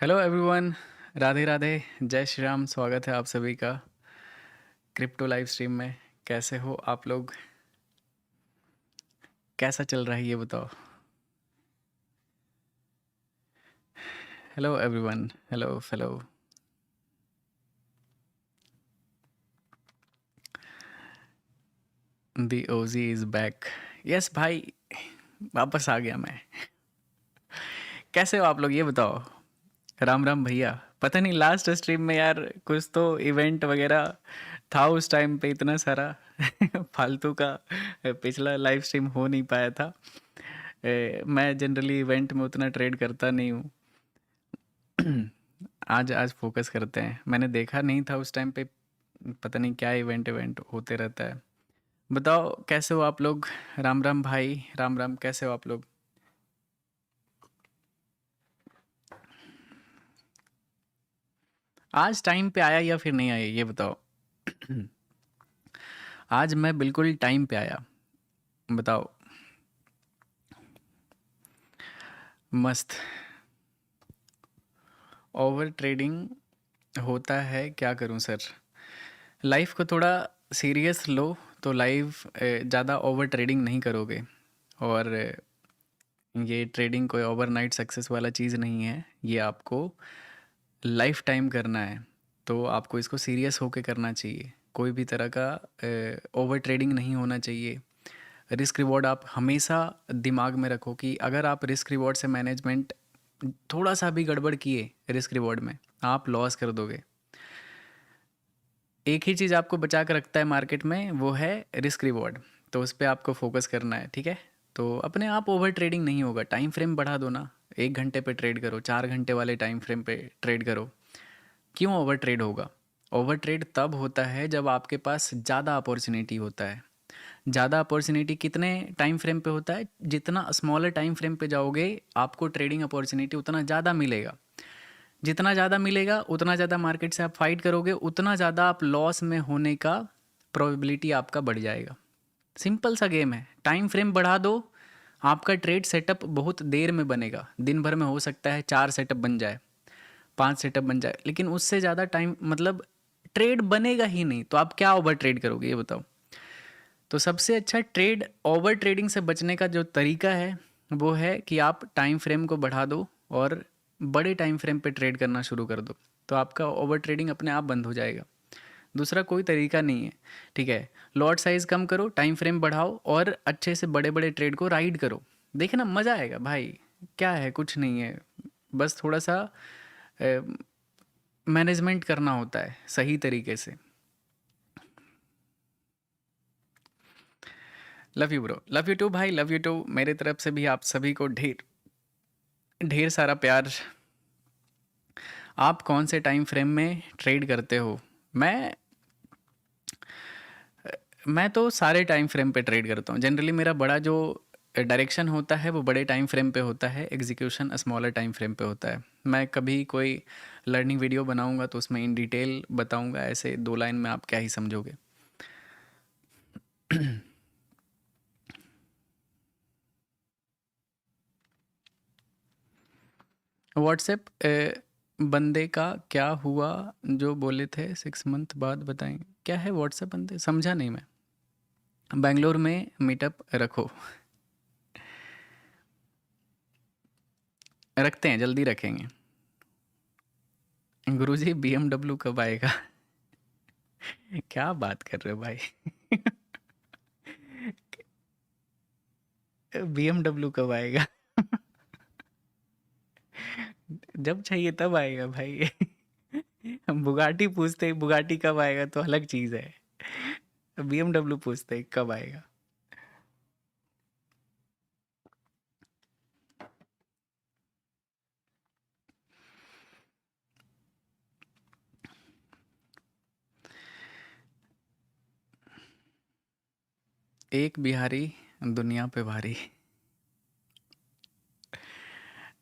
Hello everyone. Radhe Radhe. जय श्री राम। स्वागत है आप सभी का क्रिप्टो लाइव स्ट्रीम में। कैसे हो आप लोग? कैसा चल रहा है ये बताओ। Hello everyone. Hello fellow. The OG is back. Yes भाई, वापस आ गया मैं। कैसे हो आप लोग ये बताओ। राम राम भैया। पता नहीं लास्ट स्ट्रीम में यार कुछ तो इवेंट वगैरह था उस टाइम पे इतना सारा फालतू का। पिछला लाइव स्ट्रीम हो नहीं पाया था। मैं जनरली इवेंट में उतना ट्रेड करता नहीं हूँ। आज आज फोकस करते हैं। मैंने देखा नहीं था उस टाइम पे। पता नहीं क्या इवेंट इवेंट होते रहता है। बताओ कैसे हो आप लोग। राम राम भाई। राम राम। कैसे हो आप लोग? आज टाइम पे आया या फिर नहीं आया ये बताओ। आज मैं बिल्कुल टाइम पे आया। बताओ। मस्त। ओवर ट्रेडिंग होता है, क्या करूं सर। लाइफ को थोड़ा सीरियस लो तो लाइफ ज़्यादा ओवर ट्रेडिंग नहीं करोगे। और ये ट्रेडिंग कोई ओवरनाइट सक्सेस वाला चीज़ नहीं है। ये आपको लाइफ टाइम करना है। तो आपको इसको सीरियस होके करना चाहिए। कोई भी तरह का ओवर ट्रेडिंग नहीं होना चाहिए। रिस्क रिवॉर्ड आप हमेशा दिमाग में रखो कि अगर आप रिस्क रिवॉर्ड से मैनेजमेंट थोड़ा सा भी गड़बड़ किए रिस्क रिवॉर्ड में, आप लॉस कर दोगे। एक ही चीज़ आपको बचा कर रखता है मार्केट में, वो है रिस्क रिवॉर्ड। तो उस पर आपको फोकस करना है, ठीक है। तो अपने आप ओवर ट्रेडिंग नहीं होगा। टाइम फ्रेम बढ़ा दो ना। 1 घंटे पे ट्रेड करो, 4 घंटे वाले टाइम फ्रेम पे ट्रेड करो। क्यों ओवर ट्रेड होगा? ओवर ट्रेड तब होता है जब आपके पास ज़्यादा अपॉर्चुनिटी होता है। ज़्यादा अपॉर्चुनिटी कितने टाइम फ्रेम पे होता है? जितना स्मॉलर टाइम फ्रेम पे जाओगे आपको ट्रेडिंग अपॉर्चुनिटी उतना ज़्यादा मिलेगा। जितना ज़्यादा मिलेगा उतना ज़्यादा मार्केट से आप फाइट करोगे, उतना ज़्यादा आप लॉस में होने का प्रोबेबिलिटी आपका बढ़ जाएगा। सिंपल सा गेम है। टाइम फ्रेम बढ़ा दो, आपका ट्रेड सेटअप बहुत देर में बनेगा। दिन भर में हो सकता है 4 सेटअप बन जाए, 5 सेटअप बन जाए, लेकिन उससे ज़्यादा टाइम मतलब ट्रेड बनेगा ही नहीं। तो आप क्या ओवर ट्रेड करोगे ये बताओ। तो सबसे अच्छा ट्रेड, ओवर ट्रेडिंग से बचने का जो तरीका है वो है कि आप टाइम फ्रेम को बढ़ा दो और बड़े टाइम फ्रेम पे ट्रेड करना शुरू कर दो। तो आपका ओवर ट्रेडिंग अपने आप बंद हो जाएगा। दूसरा कोई तरीका नहीं है, ठीक है। लॉट साइज़ कम करो, टाइम फ्रेम बढ़ाओ और अच्छे से बड़े बड़े ट्रेड को राइड करो। देखना मज़ा आएगा भाई। क्या है, कुछ नहीं है। बस थोड़ा सा मैनेजमेंट करना होता है सही तरीके से। Love you bro. Love you too भाई। Love you too. मेरे तरफ से भी आप सभी को ढेर ढेर सारा प्यार। आप कौन से टाइम फ्रेम में ट्रेड करते हो? मैं मैं तो सारे टाइम फ्रेम पे ट्रेड करता हूँ। जनरली मेरा बड़ा जो डायरेक्शन होता है वो बड़े टाइम फ्रेम पे होता है, एग्जीक्यूशन स्मॉलर टाइम फ्रेम पे होता है। मैं कभी कोई लर्निंग वीडियो बनाऊंगा तो उसमें इन डिटेल बताऊंगा। ऐसे 2 लाइन में आप क्या ही समझोगे। व्हाट्सएप बंदे का क्या हुआ जो बोले थे 6 मंथ बाद बताएंगे? क्या है व्हाट्सएप बंदे, समझा नहीं मैं। बेंगलोर में मीटअप रखो। रखते हैं, जल्दी रखेंगे। गुरुजी BMW कब आएगा? क्या बात कर रहे हो भाई? BMW कब आएगा? जब चाहिए तब आएगा भाई। हम बुगाटी पूछते हैं बुगाटी कब आएगा तो अलग चीज़ है। BMW पूछते हैं कब आएगा। एक बिहारी दुनिया पे भारी।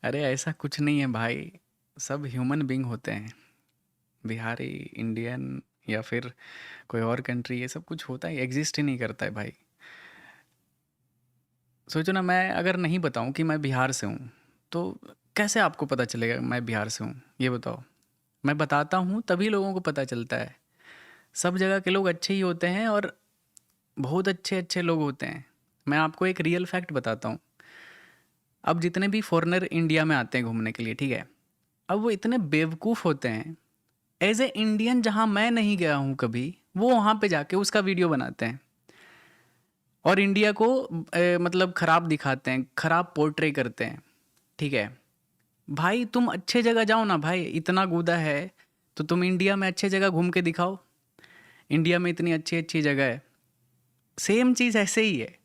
अरे ऐसा कुछ नहीं है भाई। सब ह्यूमन बीइंग होते हैं। बिहारी, इंडियन या फिर कोई और कंट्री, ये सब कुछ होता है, एग्जिस्ट ही नहीं करता है भाई। सोचो ना, मैं अगर नहीं बताऊं कि मैं बिहार से हूं तो कैसे आपको पता चलेगा मैं बिहार से हूँ, ये बताओ? मैं बताता हूँ तभी लोगों को पता चलता है। सब जगह के लोग अच्छे ही होते हैं और बहुत अच्छे अच्छे लोग होते हैं। मैं आपको एक रियल फैक्ट बताता हूँ। अब जितने भी फॉरेनर इंडिया में आते हैं घूमने के लिए, ठीक है, अब वो इतने बेवकूफ़ होते हैं। एज ए इंडियन जहाँ मैं नहीं गया हूँ कभी, वो वहाँ पे जाके उसका वीडियो बनाते हैं और इंडिया को मतलब ख़राब दिखाते हैं, ख़राब पोर्ट्रे करते हैं। ठीक है भाई, तुम अच्छे जगह जाओ ना भाई, इतना गुदा है तो तुम इंडिया में अच्छे जगह घूम के दिखाओ। इंडिया में इतनी अच्छी अच्छी जगह है। सेम चीज़ ऐसे ही है।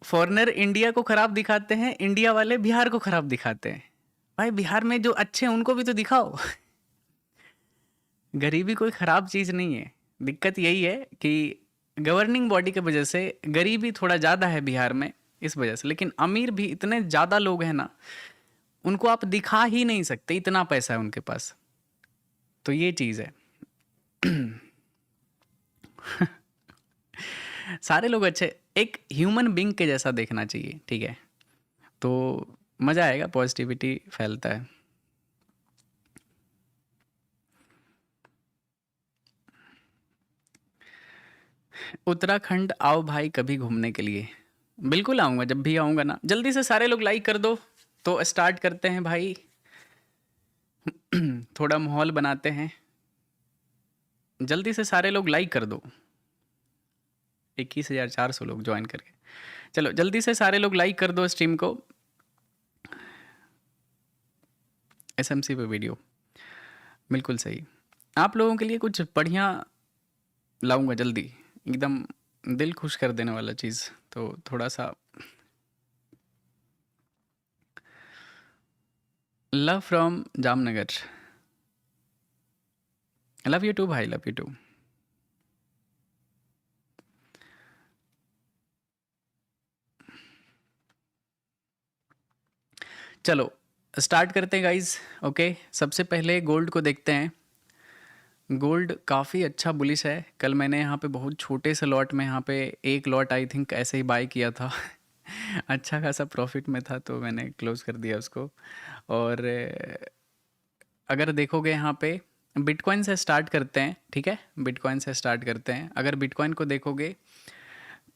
फॉरेनर इंडिया को ख़राब दिखाते हैं, इंडिया वाले बिहार को ख़राब दिखाते हैं। भाई बिहार में जो अच्छे हैं उनको भी तो दिखाओ। गरीबी कोई ख़राब चीज़ नहीं है। दिक्कत यही है कि गवर्निंग बॉडी की वजह से गरीबी थोड़ा ज़्यादा है बिहार में, इस वजह से। लेकिन अमीर भी इतने ज़्यादा लोग हैं ना, उनको आप दिखा ही नहीं सकते, इतना पैसा है उनके पास। तो ये चीज़ है। सारे लोग अच्छे, एक ह्यूमन बीइंग के जैसा देखना चाहिए, ठीक है? तो मज़ा आएगा, पॉजिटिविटी फैलता है। उत्तराखंड आओ भाई कभी घूमने के लिए। बिल्कुल आऊँगा, जब भी आऊँगा ना। जल्दी से सारे लोग लाइक कर दो तो स्टार्ट करते हैं भाई। थोड़ा माहौल बनाते हैं। जल्दी से सारे लोग लाइक कर दो। 21,400 लोग ज्वाइन करके। चलो जल्दी से सारे लोग लाइक कर दो स्ट्रीम को। एसएमसी पे वीडियो बिल्कुल सही। आप लोगों के लिए कुछ बढ़िया लाऊंगा जल्दी, एकदम दिल खुश कर देने वाला चीज़। तो थोड़ा सा love from Jamnagar. Love you too भाई, लव यू टू। चलो स्टार्ट करते हैं गाइज। ओके, सबसे पहले गोल्ड को देखते हैं। गोल्ड काफ़ी अच्छा बुलिश है। कल मैंने यहाँ पे बहुत छोटे से लॉट में, यहाँ पे एक लॉट आई थिंक ऐसे ही बाय किया था। अच्छा खासा प्रॉफिट में था तो मैंने क्लोज कर दिया उसको। और अगर देखोगे यहाँ पे बिटकॉइन से स्टार्ट करते हैं, ठीक है? बिटकॉइन से स्टार्ट करते हैं। अगर बिटकॉइन को देखोगे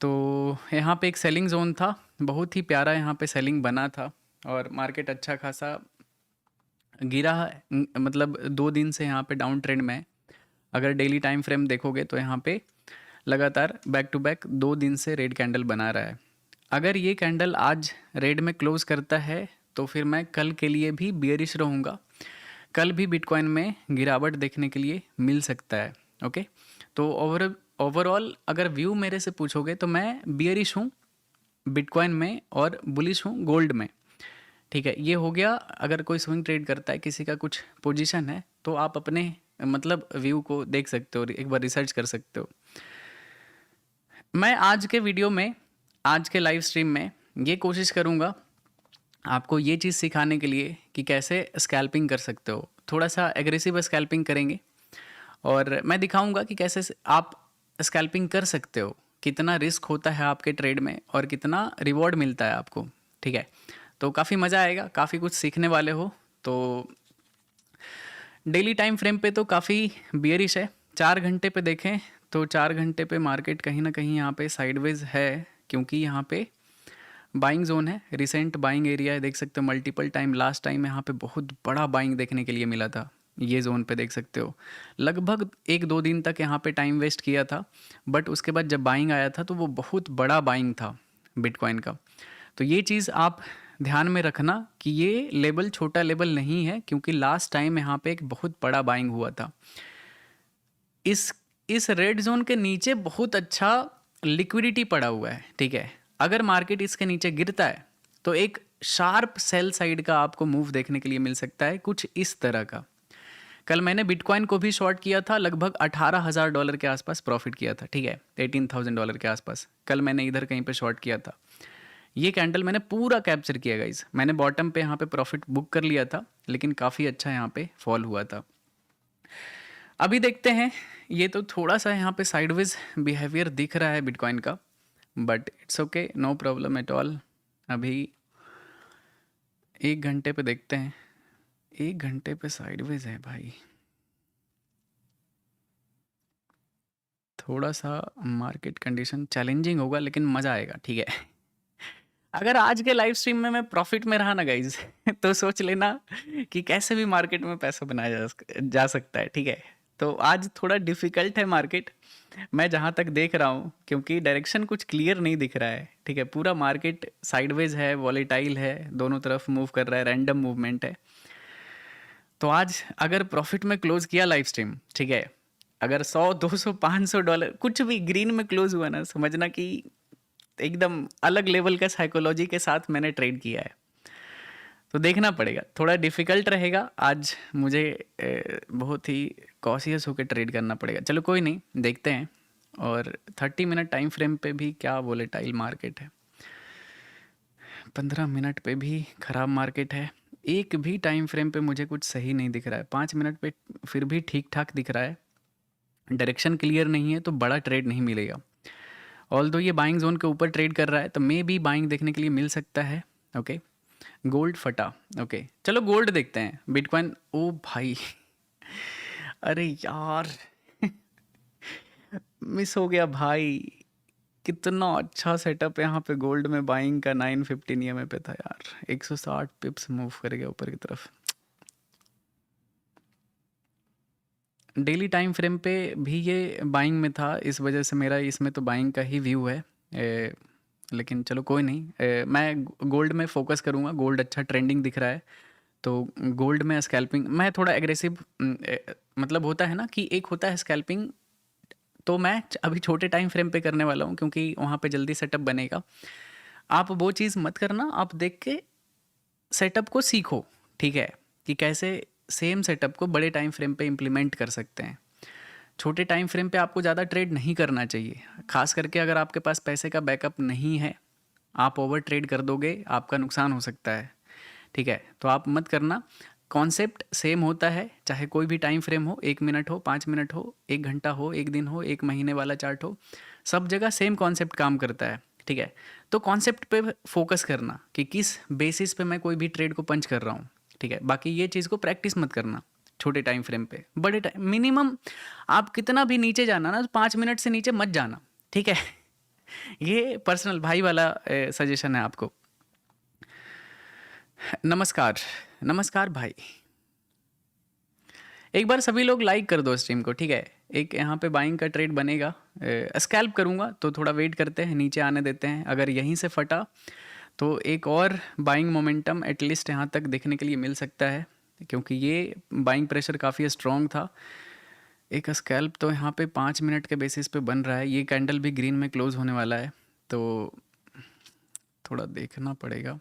तो यहाँ पे एक सेलिंग जोन था, बहुत ही प्यारा यहाँ पे सेलिंग बना था और मार्केट अच्छा खासा गिरा है। मतलब 2 दिन से यहाँ पे डाउन ट्रेंड में है। अगर डेली टाइम फ्रेम देखोगे तो यहाँ पे लगातार बैक टू बैक 2 दिन से रेड कैंडल बना रहा है। अगर ये कैंडल आज रेड में क्लोज करता है तो फिर मैं कल के लिए भी बियरिश रहूँगा। कल भी बिटकॉइन में गिरावट देखने के लिए मिल सकता है। ओके, तो ओवरऑल अगर व्यू मेरे से पूछोगे तो मैं बियरिश हूँ बिटकॉइन में और बुलिश हूँ गोल्ड में। ठीक है, ये हो गया। अगर कोई स्विंग ट्रेड करता है, किसी का कुछ पोजीशन है, तो आप अपने मतलब व्यू को देख सकते हो, एक बार रिसर्च कर सकते हो। मैं आज के वीडियो में, आज के लाइव स्ट्रीम में ये कोशिश करूँगा आपको ये चीज़ सिखाने के लिए कि कैसे स्कैल्पिंग कर सकते हो। थोड़ा सा एग्रेसिव स्कैल्पिंग करेंगे और मैं दिखाऊंगा कि कैसे आप स्कैल्पिंग कर सकते हो, कितना रिस्क होता है आपके ट्रेड में और कितना रिवॉर्ड मिलता है आपको। ठीक है, तो काफ़ी मज़ा आएगा, काफ़ी कुछ सीखने वाले हो। तो डेली टाइम फ्रेम पे तो काफ़ी बियरिश है। 4 घंटे पे देखें तो 4 घंटे पे मार्केट कहीं ना कहीं यहाँ पे साइडवेज है, क्योंकि यहाँ पे बाइंग जोन है, रिसेंट बाइंग एरिया है। देख सकते हो मल्टीपल टाइम, लास्ट टाइम यहाँ पे बहुत बड़ा बाइंग देखने के लिए मिला था। ये जोन पे देख सकते हो लगभग 1-2 दिन तक यहाँ पे टाइम वेस्ट किया था, बट उसके बाद जब बाइंग आया था तो वो बहुत बड़ा बाइंग था बिटकॉइन का। तो ये चीज़ आप ध्यान में रखना कि ये लेवल छोटा लेवल नहीं है, क्योंकि लास्ट टाइम यहाँ पे एक बहुत बड़ा बाइंग हुआ था। इस रेड जोन के नीचे बहुत अच्छा लिक्विडिटी पड़ा हुआ है। ठीक है, अगर मार्केट इसके नीचे गिरता है तो एक शार्प सेल साइड का आपको मूव देखने के लिए मिल सकता है, कुछ इस तरह का। कल मैंने बिटकॉइन को भी शॉर्ट किया था, लगभग $18,000 के आसपास प्रॉफिट किया था। ठीक है, $18,000 के आसपास कल मैंने इधर कहीं पे शॉर्ट किया था। ये कैंडल मैंने पूरा कैप्चर किया गाइस। मैंने बॉटम पे यहाँ पे प्रॉफिट बुक कर लिया था, लेकिन काफ़ी अच्छा यहाँ पे फॉल हुआ था। अभी देखते हैं, ये तो थोड़ा सा यहाँ पे साइडवेज बिहेवियर दिख रहा है बिटकॉइन का, but it's okay, no problem at all. अभी 1 घंटे पे देखते हैं। 1 घंटे पे साइडवेज है भाई। थोड़ा सा मार्केट कंडीशन चैलेंजिंग होगा लेकिन मज़ा आएगा, ठीक है। अगर आज के लाइव स्ट्रीम में मैं प्रॉफिट में रहा ना गाइज तो सोच लेना कि कैसे भी मार्केट में पैसा बनाया जा सकता है, ठीक है। तो आज थोड़ा डिफिकल्ट है मार्केट, मैं जहाँ तक देख रहा हूँ, क्योंकि डायरेक्शन कुछ क्लियर नहीं दिख रहा है, ठीक है। पूरा मार्केट साइडवेज है, वॉलेटाइल है, दोनों तरफ मूव कर रहा है, रैंडम मूवमेंट है। तो आज अगर प्रॉफिट में क्लोज किया लाइव स्ट्रीम, ठीक है, अगर 100 200 $500 कुछ भी ग्रीन में क्लोज हुआ ना, समझना कि एकदम अलग लेवल का साइकोलॉजी के साथ मैंने ट्रेड किया है। तो देखना पड़ेगा, थोड़ा डिफिकल्ट रहेगा आज मुझे, बहुत ही कॉशियस होकर ट्रेड करना पड़ेगा। चलो कोई नहीं, देखते हैं। और 30 मिनट टाइम फ्रेम पे भी क्या वोलेटाइल मार्केट है, 15 मिनट पे भी ख़राब मार्केट है। एक भी टाइम फ्रेम पे मुझे कुछ सही नहीं दिख रहा है। 5 मिनट पे फिर भी ठीक ठाक दिख रहा है, डायरेक्शन क्लियर नहीं है तो बड़ा ट्रेड नहीं मिलेगा। ऑल्दो ये बाइंग जोन के ऊपर ट्रेड कर रहा है तो मे भी बाइंग देखने के लिए मिल सकता है। ओके, गोल्ड फटा। ओके चलो गोल्ड देखते हैं। बिटकॉइन, ओ भाई अरे यार मिस हो गया भाई। कितना अच्छा सेटअप यहाँ पे गोल्ड में बाइंग का 915 ईएमए पे था यार, 160 पिप्स मूव कर गया ऊपर की तरफ। डेली टाइम फ्रेम पे भी ये बाइंग में था, इस वजह से मेरा इसमें तो बाइंग का ही व्यू है। लेकिन चलो कोई नहीं, मैं गोल्ड में फोकस करूँगा। गोल्ड अच्छा ट्रेंडिंग दिख रहा है तो गोल्ड में स्कैल्पिंग मैं थोड़ा एग्रेसिव, मतलब होता है ना कि एक होता है स्कैल्पिंग, तो मैं अभी छोटे टाइम फ्रेम पे करने वाला हूँ क्योंकि वहाँ पे जल्दी सेटअप बनेगा। आप वो चीज़ मत करना, आप देख के सेटअप को सीखो, ठीक है, कि कैसे सेम सेटअप को बड़े टाइम फ्रेम पे इम्प्लीमेंट कर सकते हैं। छोटे टाइम फ्रेम पे आपको ज़्यादा ट्रेड नहीं करना चाहिए, खास करके अगर आपके पास पैसे का बैकअप नहीं है। आप ओवर ट्रेड कर दोगे, आपका नुकसान हो सकता है, ठीक है। तो आप मत करना। कॉन्सेप्ट सेम होता है चाहे कोई भी टाइम फ्रेम हो, 1 मिनट हो, 5 मिनट हो, 1 घंटा हो, 1 दिन हो, 1 महीने वाला चार्ट हो, सब जगह सेम कॉन्सेप्ट काम करता है, ठीक है। तो कॉन्सेप्ट पे फोकस करना कि किस बेसिस पे मैं कोई भी ट्रेड को पंच कर रहा हूँ, ठीक है। बाकी ये चीज़ को प्रैक्टिस मत करना छोटे टाइम फ्रेम पे। बड़े टाइम मिनिमम आप कितना भी नीचे जाना ना, 5 मिनट से नीचे मत जाना, ठीक है। ये पर्सनल भाई वाला सजेशन है आपको। नमस्कार, नमस्कार भाई। एक बार सभी लोग लाइक कर दो स्ट्रीम को, ठीक है। एक यहाँ पे बाइंग का ट्रेड बनेगा, स्कैल्प करूँगा तो थोड़ा वेट करते हैं, नीचे आने देते हैं। अगर यहीं से फटा तो एक और बाइंग मोमेंटम एटलीस्ट यहाँ तक देखने के लिए मिल सकता है, क्योंकि ये बाइंग प्रेशर काफ़ी स्ट्रॉन्ग था। एक स्कैल्प तो यहाँ पे 5 मिनट के बेसिस पे बन रहा है। ये कैंडल भी ग्रीन में क्लोज होने वाला है तो थोड़ा देखना पड़ेगा।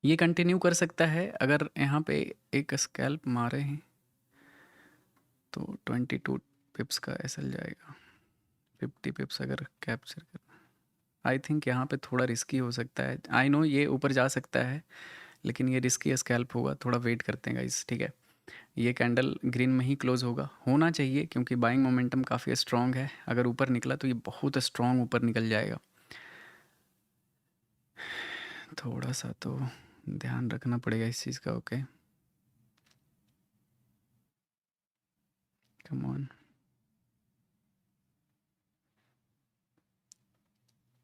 ये कंटिन्यू कर सकता है, अगर यहाँ पे एक स्कैल्प मारे हैं तो 22 पिप्स का एसएल जाएगा। 50 पिप्स अगर कैप्चर कर, आई थिंक यहाँ पे थोड़ा रिस्की हो सकता है। आई नो ये ऊपर जा सकता है लेकिन ये रिस्की स्कैल्प होगा, थोड़ा वेट करते हैं गाइस, ठीक है। ये कैंडल ग्रीन में ही क्लोज होना चाहिए क्योंकि बाइंग मोमेंटम काफ़ी स्ट्रॉन्ग है। अगर ऊपर निकला तो ये बहुत स्ट्रॉन्ग ऊपर निकल जाएगा। थोड़ा सा तो ध्यान रखना पड़ेगा इस चीज़ का। ओके कम ऑन,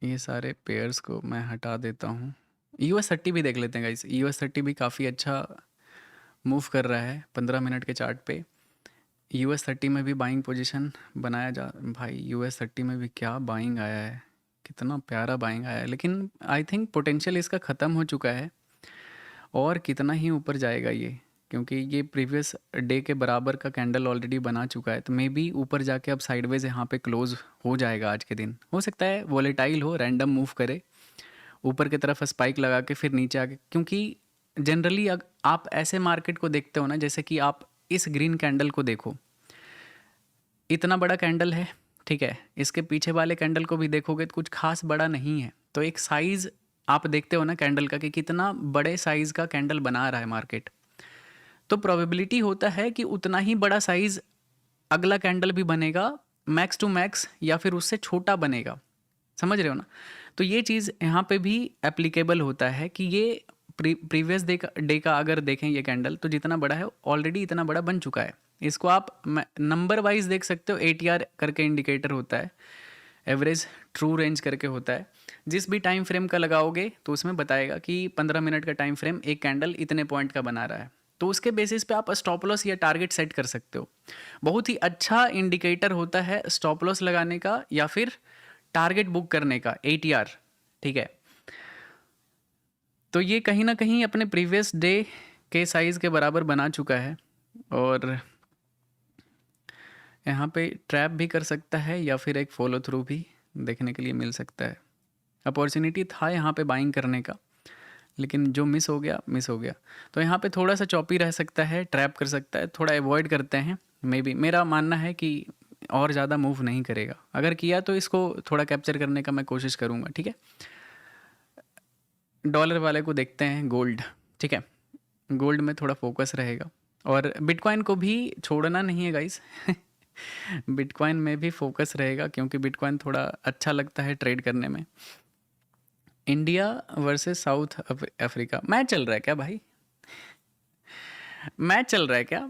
ये सारे पेयर्स को मैं हटा देता हूँ। US30 भी देख लेते हैं गाइस। US30 भी काफ़ी अच्छा मूव कर रहा है 15 मिनट के चार्ट पे। US30 में भी बाइंग पोजीशन बनाया जा, भाई US30 में भी क्या बाइंग आया है, कितना प्यारा बाइंग आया है। लेकिन आई थिंक पोटेंशियल इसका ख़त्म हो चुका है और कितना ही ऊपर जाएगा ये, क्योंकि ये प्रीवियस डे के बराबर का कैंडल ऑलरेडी बना चुका है। तो मे बी ऊपर जाके अब साइडवेज यहाँ पे क्लोज हो जाएगा आज के दिन। हो सकता है वॉलेटाइल हो, रैंडम मूव करे ऊपर की तरफ, स्पाइक लगा के फिर नीचे आके, क्योंकि जनरली आप ऐसे मार्केट को देखते हो ना, जैसे कि आप इस ग्रीन कैंडल को देखो, इतना बड़ा कैंडल है, ठीक है। इसके पीछे वाले कैंडल को भी देखोगे तो कुछ खास बड़ा नहीं है। तो एक साइज़ आप देखते हो ना कैंडल का कि कितना बड़े साइज़ का कैंडल बना रहा है मार्केट, तो प्रोबेबिलिटी होता है कि उतना ही बड़ा साइज़ अगला कैंडल भी बनेगा, मैक्स टू मैक्स, या फिर उससे छोटा बनेगा। समझ रहे हो ना? तो ये चीज़ यहाँ पे भी एप्लीकेबल होता है कि ये प्रीवियस डे का अगर देखें ये कैंडल, तो जितना बड़ा है ऑलरेडी इतना बड़ा बन चुका है। इसको आप नंबर वाइज देख सकते हो, एटीआर करके इंडिकेटर होता है, एवरेज ट्रू रेंज करके होता है। जिस भी टाइम फ्रेम का लगाओगे तो उसमें बताएगा कि 15 मिनट का टाइम फ्रेम एक कैंडल इतने पॉइंट का बना रहा है, तो उसके बेसिस पे आप स्टॉप लॉस या टारगेट सेट कर सकते हो। बहुत ही अच्छा इंडिकेटर होता है स्टॉप लॉस लगाने का या फिर टारगेट बुक करने का, एटीआर। ठीक है, तो ये कहीं ना कहीं अपने प्रीवियस डे के साइज़ के बराबर बना चुका है, और यहाँ पे ट्रैप भी कर सकता है या फिर एक फॉलो थ्रू भी देखने के लिए मिल सकता है। अपॉर्चुनिटी था यहाँ पे बाइंग करने का, लेकिन जो मिस हो गया मिस हो गया। तो यहाँ पे थोड़ा सा चॉपी रह सकता है, ट्रैप कर सकता है, थोड़ा अवॉइड करते हैं। मे बी मेरा मानना है कि और ज़्यादा मूव नहीं करेगा, अगर किया तो इसको थोड़ा कैप्चर करने का मैं कोशिश करूँगा। ठीक है, डॉलर वाले को देखते हैं, गोल्ड। ठीक है, गोल्ड में थोड़ा फोकस रहेगा, और बिटकॉइन को भी छोड़ना नहीं है गाइस। बिटकॉइन में भी फोकस रहेगा, क्योंकि बिटकॉइन थोड़ा अच्छा लगता है ट्रेड करने में। India versus south Africa match चल रहा है क्या भाई? मैच चल रहा है क्या?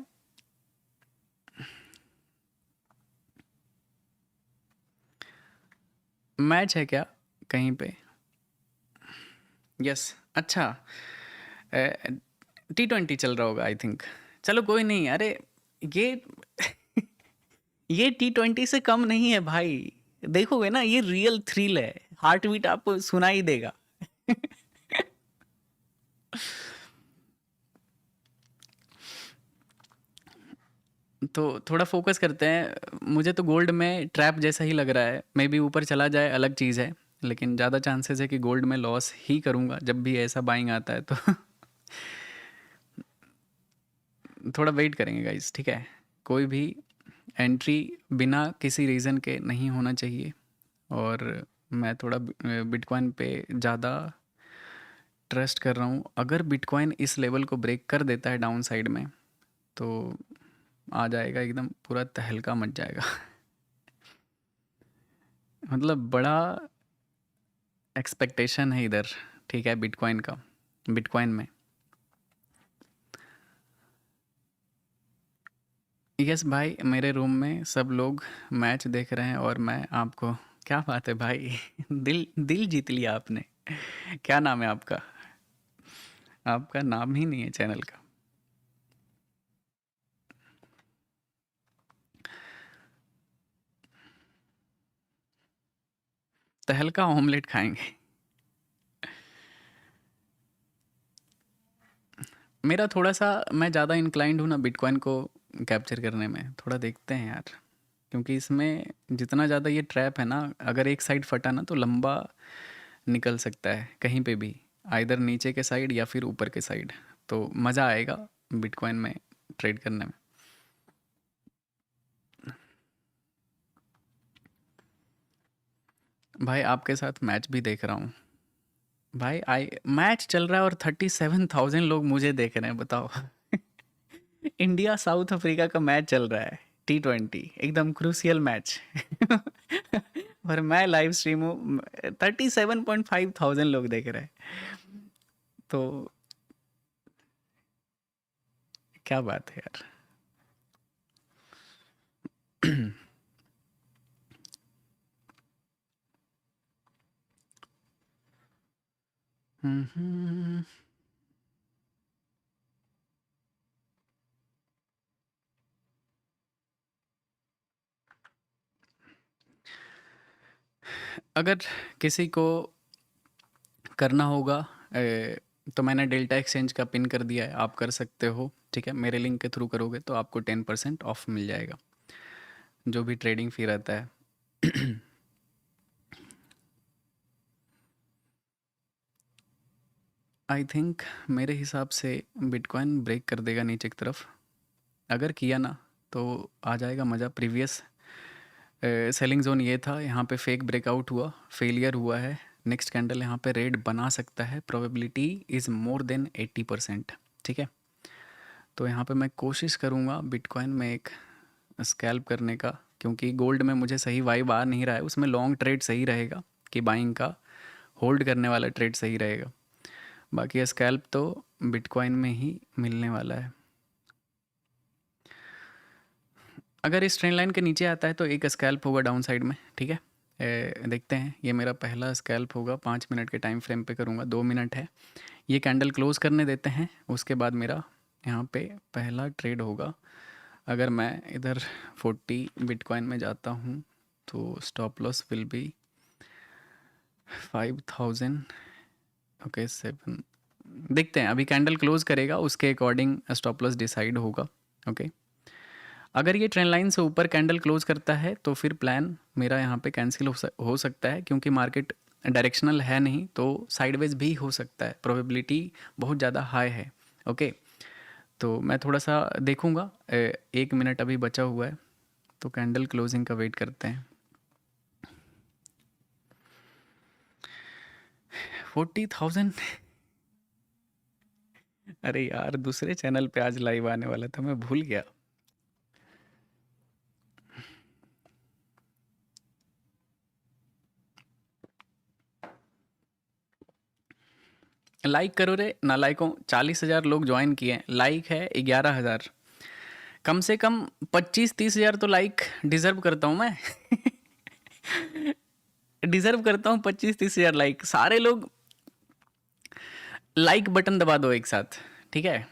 मैच है क्या कहीं पे? यस, अच्छा। T20 चल रहा होगा आई थिंक। चलो कोई नहीं, अरे ये ये T20 से कम नहीं है भाई। देखोगे ना, ये रियल थ्रिल है, हार्ट बीट आपको सुनाई देगा। तो थोड़ा फोकस करते हैं। मुझे तो गोल्ड में ट्रैप जैसा ही लग रहा है, मे बी ऊपर चला जाए अलग चीज़ है, लेकिन ज़्यादा चांसेस है कि गोल्ड में लॉस ही करूँगा जब भी ऐसा बाइंग आता है तो। थोड़ा वेट करेंगे गाइस, ठीक है? कोई भी एंट्री बिना किसी रीज़न के नहीं होना चाहिए, और मैं थोड़ा बिटकॉइन पे ज़्यादा ट्रस्ट कर रहा हूँ। अगर बिटकॉइन इस लेवल को ब्रेक कर देता है डाउन साइड में, तो आ जाएगा एकदम, पूरा तहलका मच जाएगा। मतलब बड़ा एक्सपेक्टेशन है इधर, ठीक है, बिटकॉइन का, बिटकॉइन में। यस भाई, मेरे रूम में सब लोग मैच देख रहे हैं और मैं आपको, क्या बात है भाई। दिल दिल जीत लिया आपने। क्या नाम है आपका? आपका नाम ही नहीं है चैनल का। तहलका ऑमलेट खाएंगे। मेरा थोड़ा सा, मैं ज़्यादा इंक्लाइंड हूँ ना बिटकॉइन को कैप्चर करने में। थोड़ा देखते हैं यार, क्योंकि इसमें जितना ज़्यादा ये ट्रैप है ना, अगर एक साइड फटा ना तो लंबा निकल सकता है कहीं पे भी, आइदर नीचे के साइड या फिर ऊपर के साइड। तो मज़ा आएगा बिटकॉइन में ट्रेड करने में। भाई आपके साथ मैच भी देख रहा हूँ। भाई आई मैच चल रहा है और 37,000 लोग मुझे देख रहे हैं, बताओ। इंडिया साउथ अफ्रीका का मैच चल रहा है, T20, एकदम क्रूशियल मैच। और मैं लाइव स्ट्रीम हूँ, 37,500 लोग देख रहे हैं। तो क्या बात है यार। हम्म, अगर किसी को करना होगा तो मैंने डेल्टा एक्सचेंज का पिन कर दिया है, आप कर सकते हो। ठीक है, मेरे लिंक के थ्रू करोगे तो आपको 10% ऑफ मिल जाएगा, जो भी ट्रेडिंग फी रहता है। आई थिंक मेरे हिसाब से बिटकॉइन ब्रेक कर देगा नीचे की तरफ। अगर किया ना तो आ जाएगा मज़ा। प्रीवियस सेलिंग जोन ये था, यहाँ पे फेक ब्रेकआउट हुआ, फेलियर हुआ है। नेक्स्ट कैंडल यहाँ पे रेड बना सकता है, प्रोबेबिलिटी इज़ मोर देन 80%। ठीक है, तो यहाँ पे मैं कोशिश करूँगा बिटकॉइन में एक स्कैल्प करने का, क्योंकि गोल्ड में मुझे सही वाइब आ नहीं रहा है, उसमें लॉन्ग ट्रेड सही रहेगा। कि बाइंग का होल्ड करने वाला ट्रेड सही रहेगा। बाकी स्कैल्प तो बिटकॉइन में ही मिलने वाला है। अगर इस ट्रेंड लाइन के नीचे आता है तो एक स्कैल्प होगा डाउन साइड में, ठीक है। देखते हैं, ये मेरा पहला स्कैल्प होगा, 5 मिनट के टाइम फ्रेम पे करूँगा, 2 मिनट है। ये कैंडल क्लोज करने देते हैं, उसके बाद मेरा यहाँ पे पहला ट्रेड होगा। अगर मैं इधर 40 बिटकॉइन में जाता हूँ तो stop loss will be 5000, okay 7। देखते हैं, अभी कैंडल क्लोज करेगा, उसके अकॉर्डिंग स्टॉप लॉस डिसाइड होगा, ओके। अगर ये ट्रेंड लाइन से ऊपर कैंडल क्लोज करता है तो फिर प्लान मेरा यहाँ पे कैंसिल हो सकता है, क्योंकि मार्केट डायरेक्शनल है नहीं, तो साइडवेज भी हो सकता है, प्रोबेबिलिटी बहुत ज़्यादा हाई है, ओके। तो मैं थोड़ा सा देखूँगा, 1 मिनट अभी बचा हुआ है, तो कैंडल क्लोजिंग का वेट करते हैं। 40,000। अरे यार, दूसरे चैनल पे आज लाइव आने वाला था, मैं भूल गया। लाइक करो रे ना, लाइकों 40,000 लोग ज्वाइन किए हैं, लाइक है 11,000। कम से कम 25-30 हज़ार तो लाइक डिजर्व करता हूँ मैं। डिजर्व करता हूँ 25-30 हज़ार लाइक। सारे लोग लाइक बटन दबा दो एक साथ, ठीक है।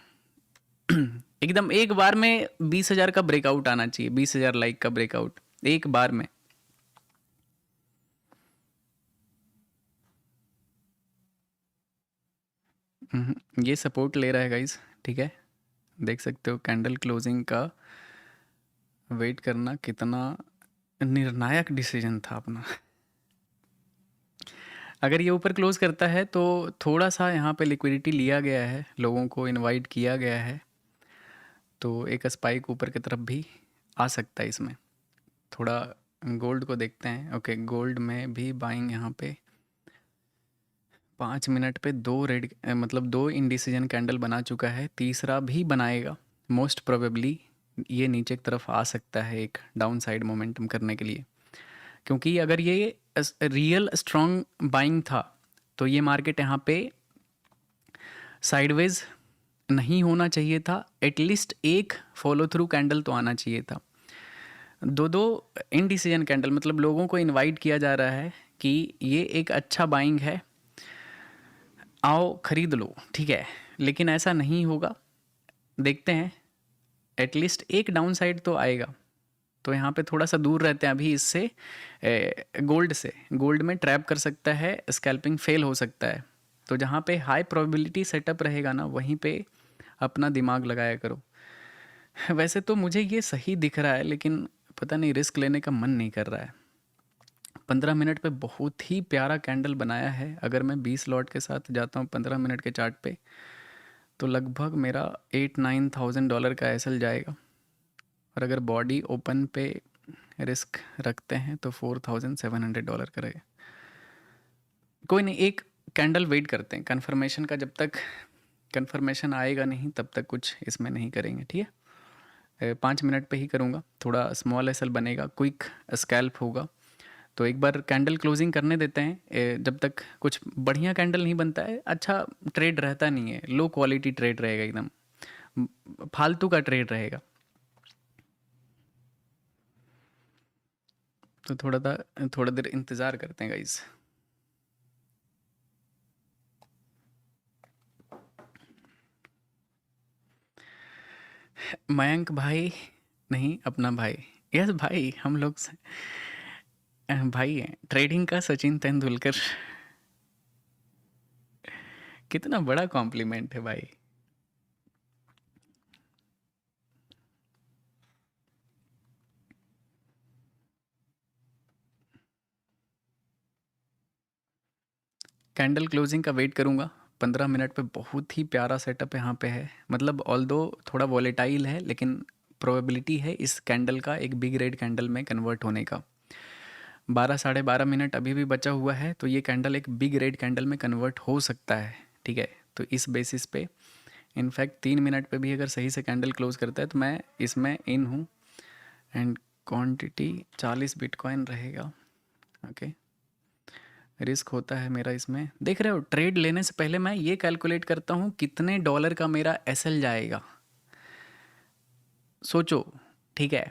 एकदम एक बार में 20,000 का ब्रेकआउट आना चाहिए, 20,000 लाइक का ब्रेकआउट एक बार में। ये सपोर्ट ले रहा है गाइस, ठीक है। देख सकते हो कैंडल क्लोजिंग का वेट करना कितना निर्णायक डिसीजन था अपना। अगर ये ऊपर क्लोज करता है तो थोड़ा सा यहाँ पे लिक्विडिटी लिया गया है, लोगों को इनवाइट किया गया है, तो एक स्पाइक ऊपर की तरफ भी आ सकता है इसमें। थोड़ा गोल्ड को देखते हैं, ओके। गोल्ड में भी बाइंग यहाँ पे 5 मिनट पे मतलब दो इंडिसीजन कैंडल बना चुका है, तीसरा भी बनाएगा मोस्ट प्रोबेबली। ये नीचे की तरफ आ सकता है एक डाउन साइड मोमेंटम करने के लिए, क्योंकि अगर ये रियल स्ट्रॉन्ग बाइंग था तो ये मार्केट यहाँ पे साइडवेज नहीं होना चाहिए था, एटलीस्ट एक फॉलो थ्रू कैंडल तो आना चाहिए था। दो दो इनडिसीजन कैंडल, मतलब लोगों को इनवाइट किया जा रहा है कि ये एक अच्छा बाइंग है, आओ खरीद लो, ठीक है। लेकिन ऐसा नहीं होगा, देखते हैं, एटलीस्ट एक डाउन साइड तो आएगा। तो यहाँ पे थोड़ा सा दूर रहते हैं अभी इससे, गोल्ड से। गोल्ड में ट्रैप कर सकता है, स्कैल्पिंग फेल हो सकता है। तो जहाँ पे हाई प्रोबेबिलिटी सेटअप रहेगा ना, वहीं पे अपना दिमाग लगाया करो। वैसे तो मुझे ये सही दिख रहा है, लेकिन पता नहीं, रिस्क लेने का मन नहीं कर रहा है। 15 मिनट पे बहुत ही प्यारा कैंडल बनाया है। अगर मैं 20 लॉट के साथ जाता हूँ 15 मिनट के चार्ट पे, तो लगभग मेरा $8-9,000 का एसएल जाएगा। और अगर बॉडी ओपन पे रिस्क रखते हैं तो $4,700 का रहेगा। कोई नहीं, एक कैंडल वेट करते हैं कंफर्मेशन का। जब तक कंफर्मेशन आएगा नहीं तब तक कुछ इसमें नहीं करेंगे, ठीक है। 5 मिनट पे ही करूँगा, थोड़ा स्मॉल एसएल बनेगा, क्विक स्कैल्प होगा। तो एक बार कैंडल क्लोजिंग करने देते हैं, जब तक कुछ बढ़िया कैंडल नहीं बनता है, अच्छा ट्रेड रहता नहीं है, लो क्वालिटी ट्रेड रहेगा, एकदम फालतू का ट्रेड रहेगा। तो थोड़ा देर इंतज़ार करते हैं गाइस। मयंक भाई नहीं, अपना भाई। यस भाई, हम लोग भाई हैं। ट्रेडिंग का सचिन तेंदुलकर। कितना बड़ा कॉम्प्लीमेंट है भाई। कैंडल क्लोजिंग का वेट करूँगा 15 मिनट पे। बहुत ही प्यारा सेटअप यहाँ पे है, मतलब ऑल्दो थोड़ा वॉलेटाइल है, लेकिन प्रोबेबिलिटी है इस कैंडल का एक बिग रेड कैंडल में कन्वर्ट होने का। 12-12.5 मिनट अभी भी बचा हुआ है, तो ये कैंडल एक बिग रेड कैंडल में कन्वर्ट हो सकता है, ठीक है। तो इस बेसिस पे इनफैक्ट 3 मिनट पे भी अगर सही से कैंडल क्लोज करता है तो मैं इसमें इन हूँ। एंड क्वांटिटी 40 बिटकॉइन रहेगा, ओके। रिस्क होता है मेरा इसमें। देख रहे हो, ट्रेड लेने से पहले मैं ये कैलकुलेट करता हूँ कितने डॉलर का मेरा एसएल जाएगा। सोचो, ठीक है।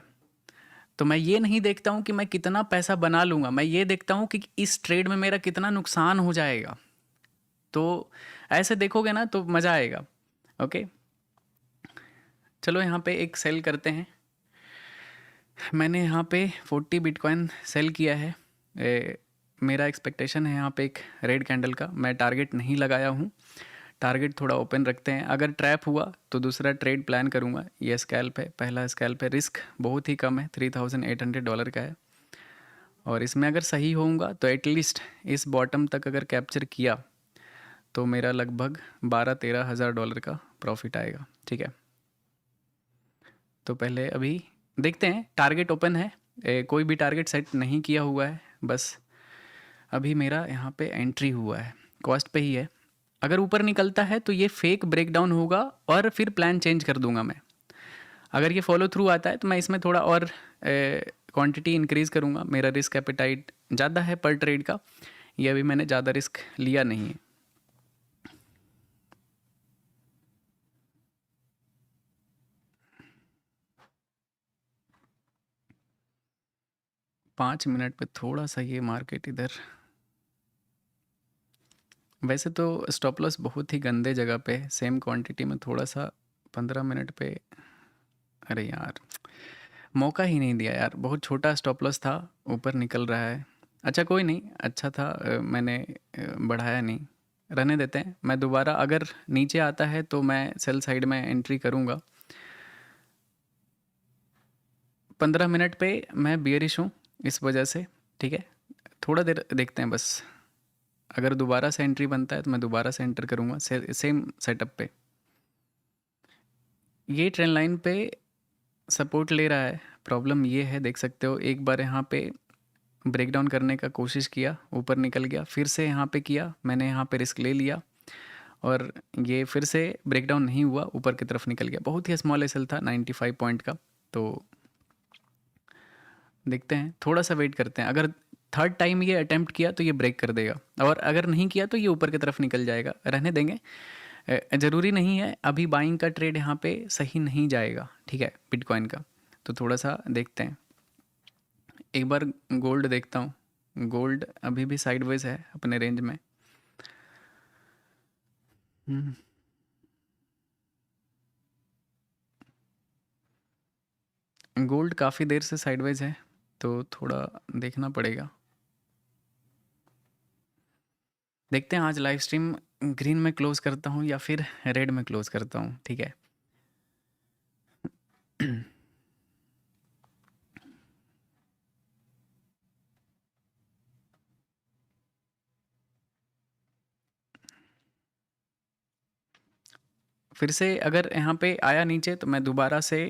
तो मैं ये नहीं देखता हूँ कि मैं कितना पैसा बना लूँगा, मैं ये देखता हूँ कि इस ट्रेड में मेरा कितना नुकसान हो जाएगा। तो ऐसे देखोगे ना तो मज़ा आएगा। ओके, चलो यहाँ पे एक सेल करते हैं। मैंने यहाँ पे 40 बिटकॉइन सेल किया है। मेरा एक्सपेक्टेशन है यहाँ पे एक रेड कैंडल का। मैं टारगेट नहीं लगाया हूँ, टारगेट थोड़ा ओपन रखते हैं। अगर ट्रैप हुआ तो दूसरा ट्रेड प्लान करूँगा। ये स्कैल्प है, पहला स्कैल्प है, रिस्क बहुत ही कम है, $3,800 का है। और इसमें अगर सही होऊंगा तो एटलीस्ट इस बॉटम तक अगर कैप्चर किया तो मेरा लगभग 12-13 हज़ार डॉलर का प्रॉफिट आएगा। ठीक है, तो पहले अभी देखते हैं। टारगेट ओपन है, कोई भी टारगेट सेट नहीं किया हुआ है, बस अभी मेरा यहाँ पे एंट्री हुआ है, कॉस्ट पे ही है। अगर ऊपर निकलता है तो ये फेक ब्रेकडाउन होगा और फिर प्लान चेंज कर दूंगा मैं। अगर ये फॉलो थ्रू आता है तो मैं इसमें थोड़ा और क्वांटिटी इंक्रीज़ करूँगा। मेरा रिस्क एपेटाइट ज़्यादा है पर ट्रेड का, ये अभी मैंने ज़्यादा रिस्क लिया नहीं है। पाँच मिनट पे थोड़ा सा ये मार्केट इधर, वैसे तो स्टॉप लॉस बहुत ही गंदे जगह पे, सेम क्वांटिटी में थोड़ा सा 15 मिनट पे। अरे यार, मौका ही नहीं दिया यार, बहुत छोटा स्टॉप लॉस था, ऊपर निकल रहा है। अच्छा कोई नहीं, अच्छा था, मैंने बढ़ाया नहीं, रहने देते हैं। मैं दोबारा अगर नीचे आता है तो मैं सेल साइड में एंट्री करूँगा। 15 मिनट पे मैं बियरिश हूँ इस वजह से, ठीक है। थोड़ा देर देखते हैं बस, अगर दोबारा से एंट्री बनता है तो मैं दोबारा से एंटर करूँगा सेम सेटअप पे। ये ट्रेंड लाइन पे सपोर्ट ले रहा है। प्रॉब्लम ये है, देख सकते हो, एक बार यहाँ पे ब्रेकडाउन करने का कोशिश किया, ऊपर निकल गया, फिर से यहाँ पे किया, मैंने यहाँ पे रिस्क ले लिया और ये फिर से ब्रेकडाउन नहीं हुआ, ऊपर की तरफ निकल गया। बहुत ही स्मॉल एसएल था 95 पॉइंट का। तो देखते हैं, थोड़ा सा वेट करते हैं। अगर थर्ड टाइम ये अटेम्प्ट किया तो ये ब्रेक कर देगा, और अगर नहीं किया तो ये ऊपर की तरफ निकल जाएगा। रहने देंगे, ज़रूरी नहीं है अभी बाइंग का ट्रेड यहाँ पे सही नहीं जाएगा, ठीक है, बिटकॉइन का। तो थोड़ा सा देखते हैं। एक बार गोल्ड देखता हूँ। गोल्ड अभी भी साइडवेज है अपने रेंज में। हम्म, गोल्ड काफ़ी देर से साइडवेज है, तो थोड़ा देखना पड़ेगा। देखते हैं आज लाइव स्ट्रीम ग्रीन में क्लोज करता हूँ या फिर रेड में क्लोज करता हूँ, ठीक है। फिर से अगर यहाँ पे आया नीचे तो मैं दोबारा से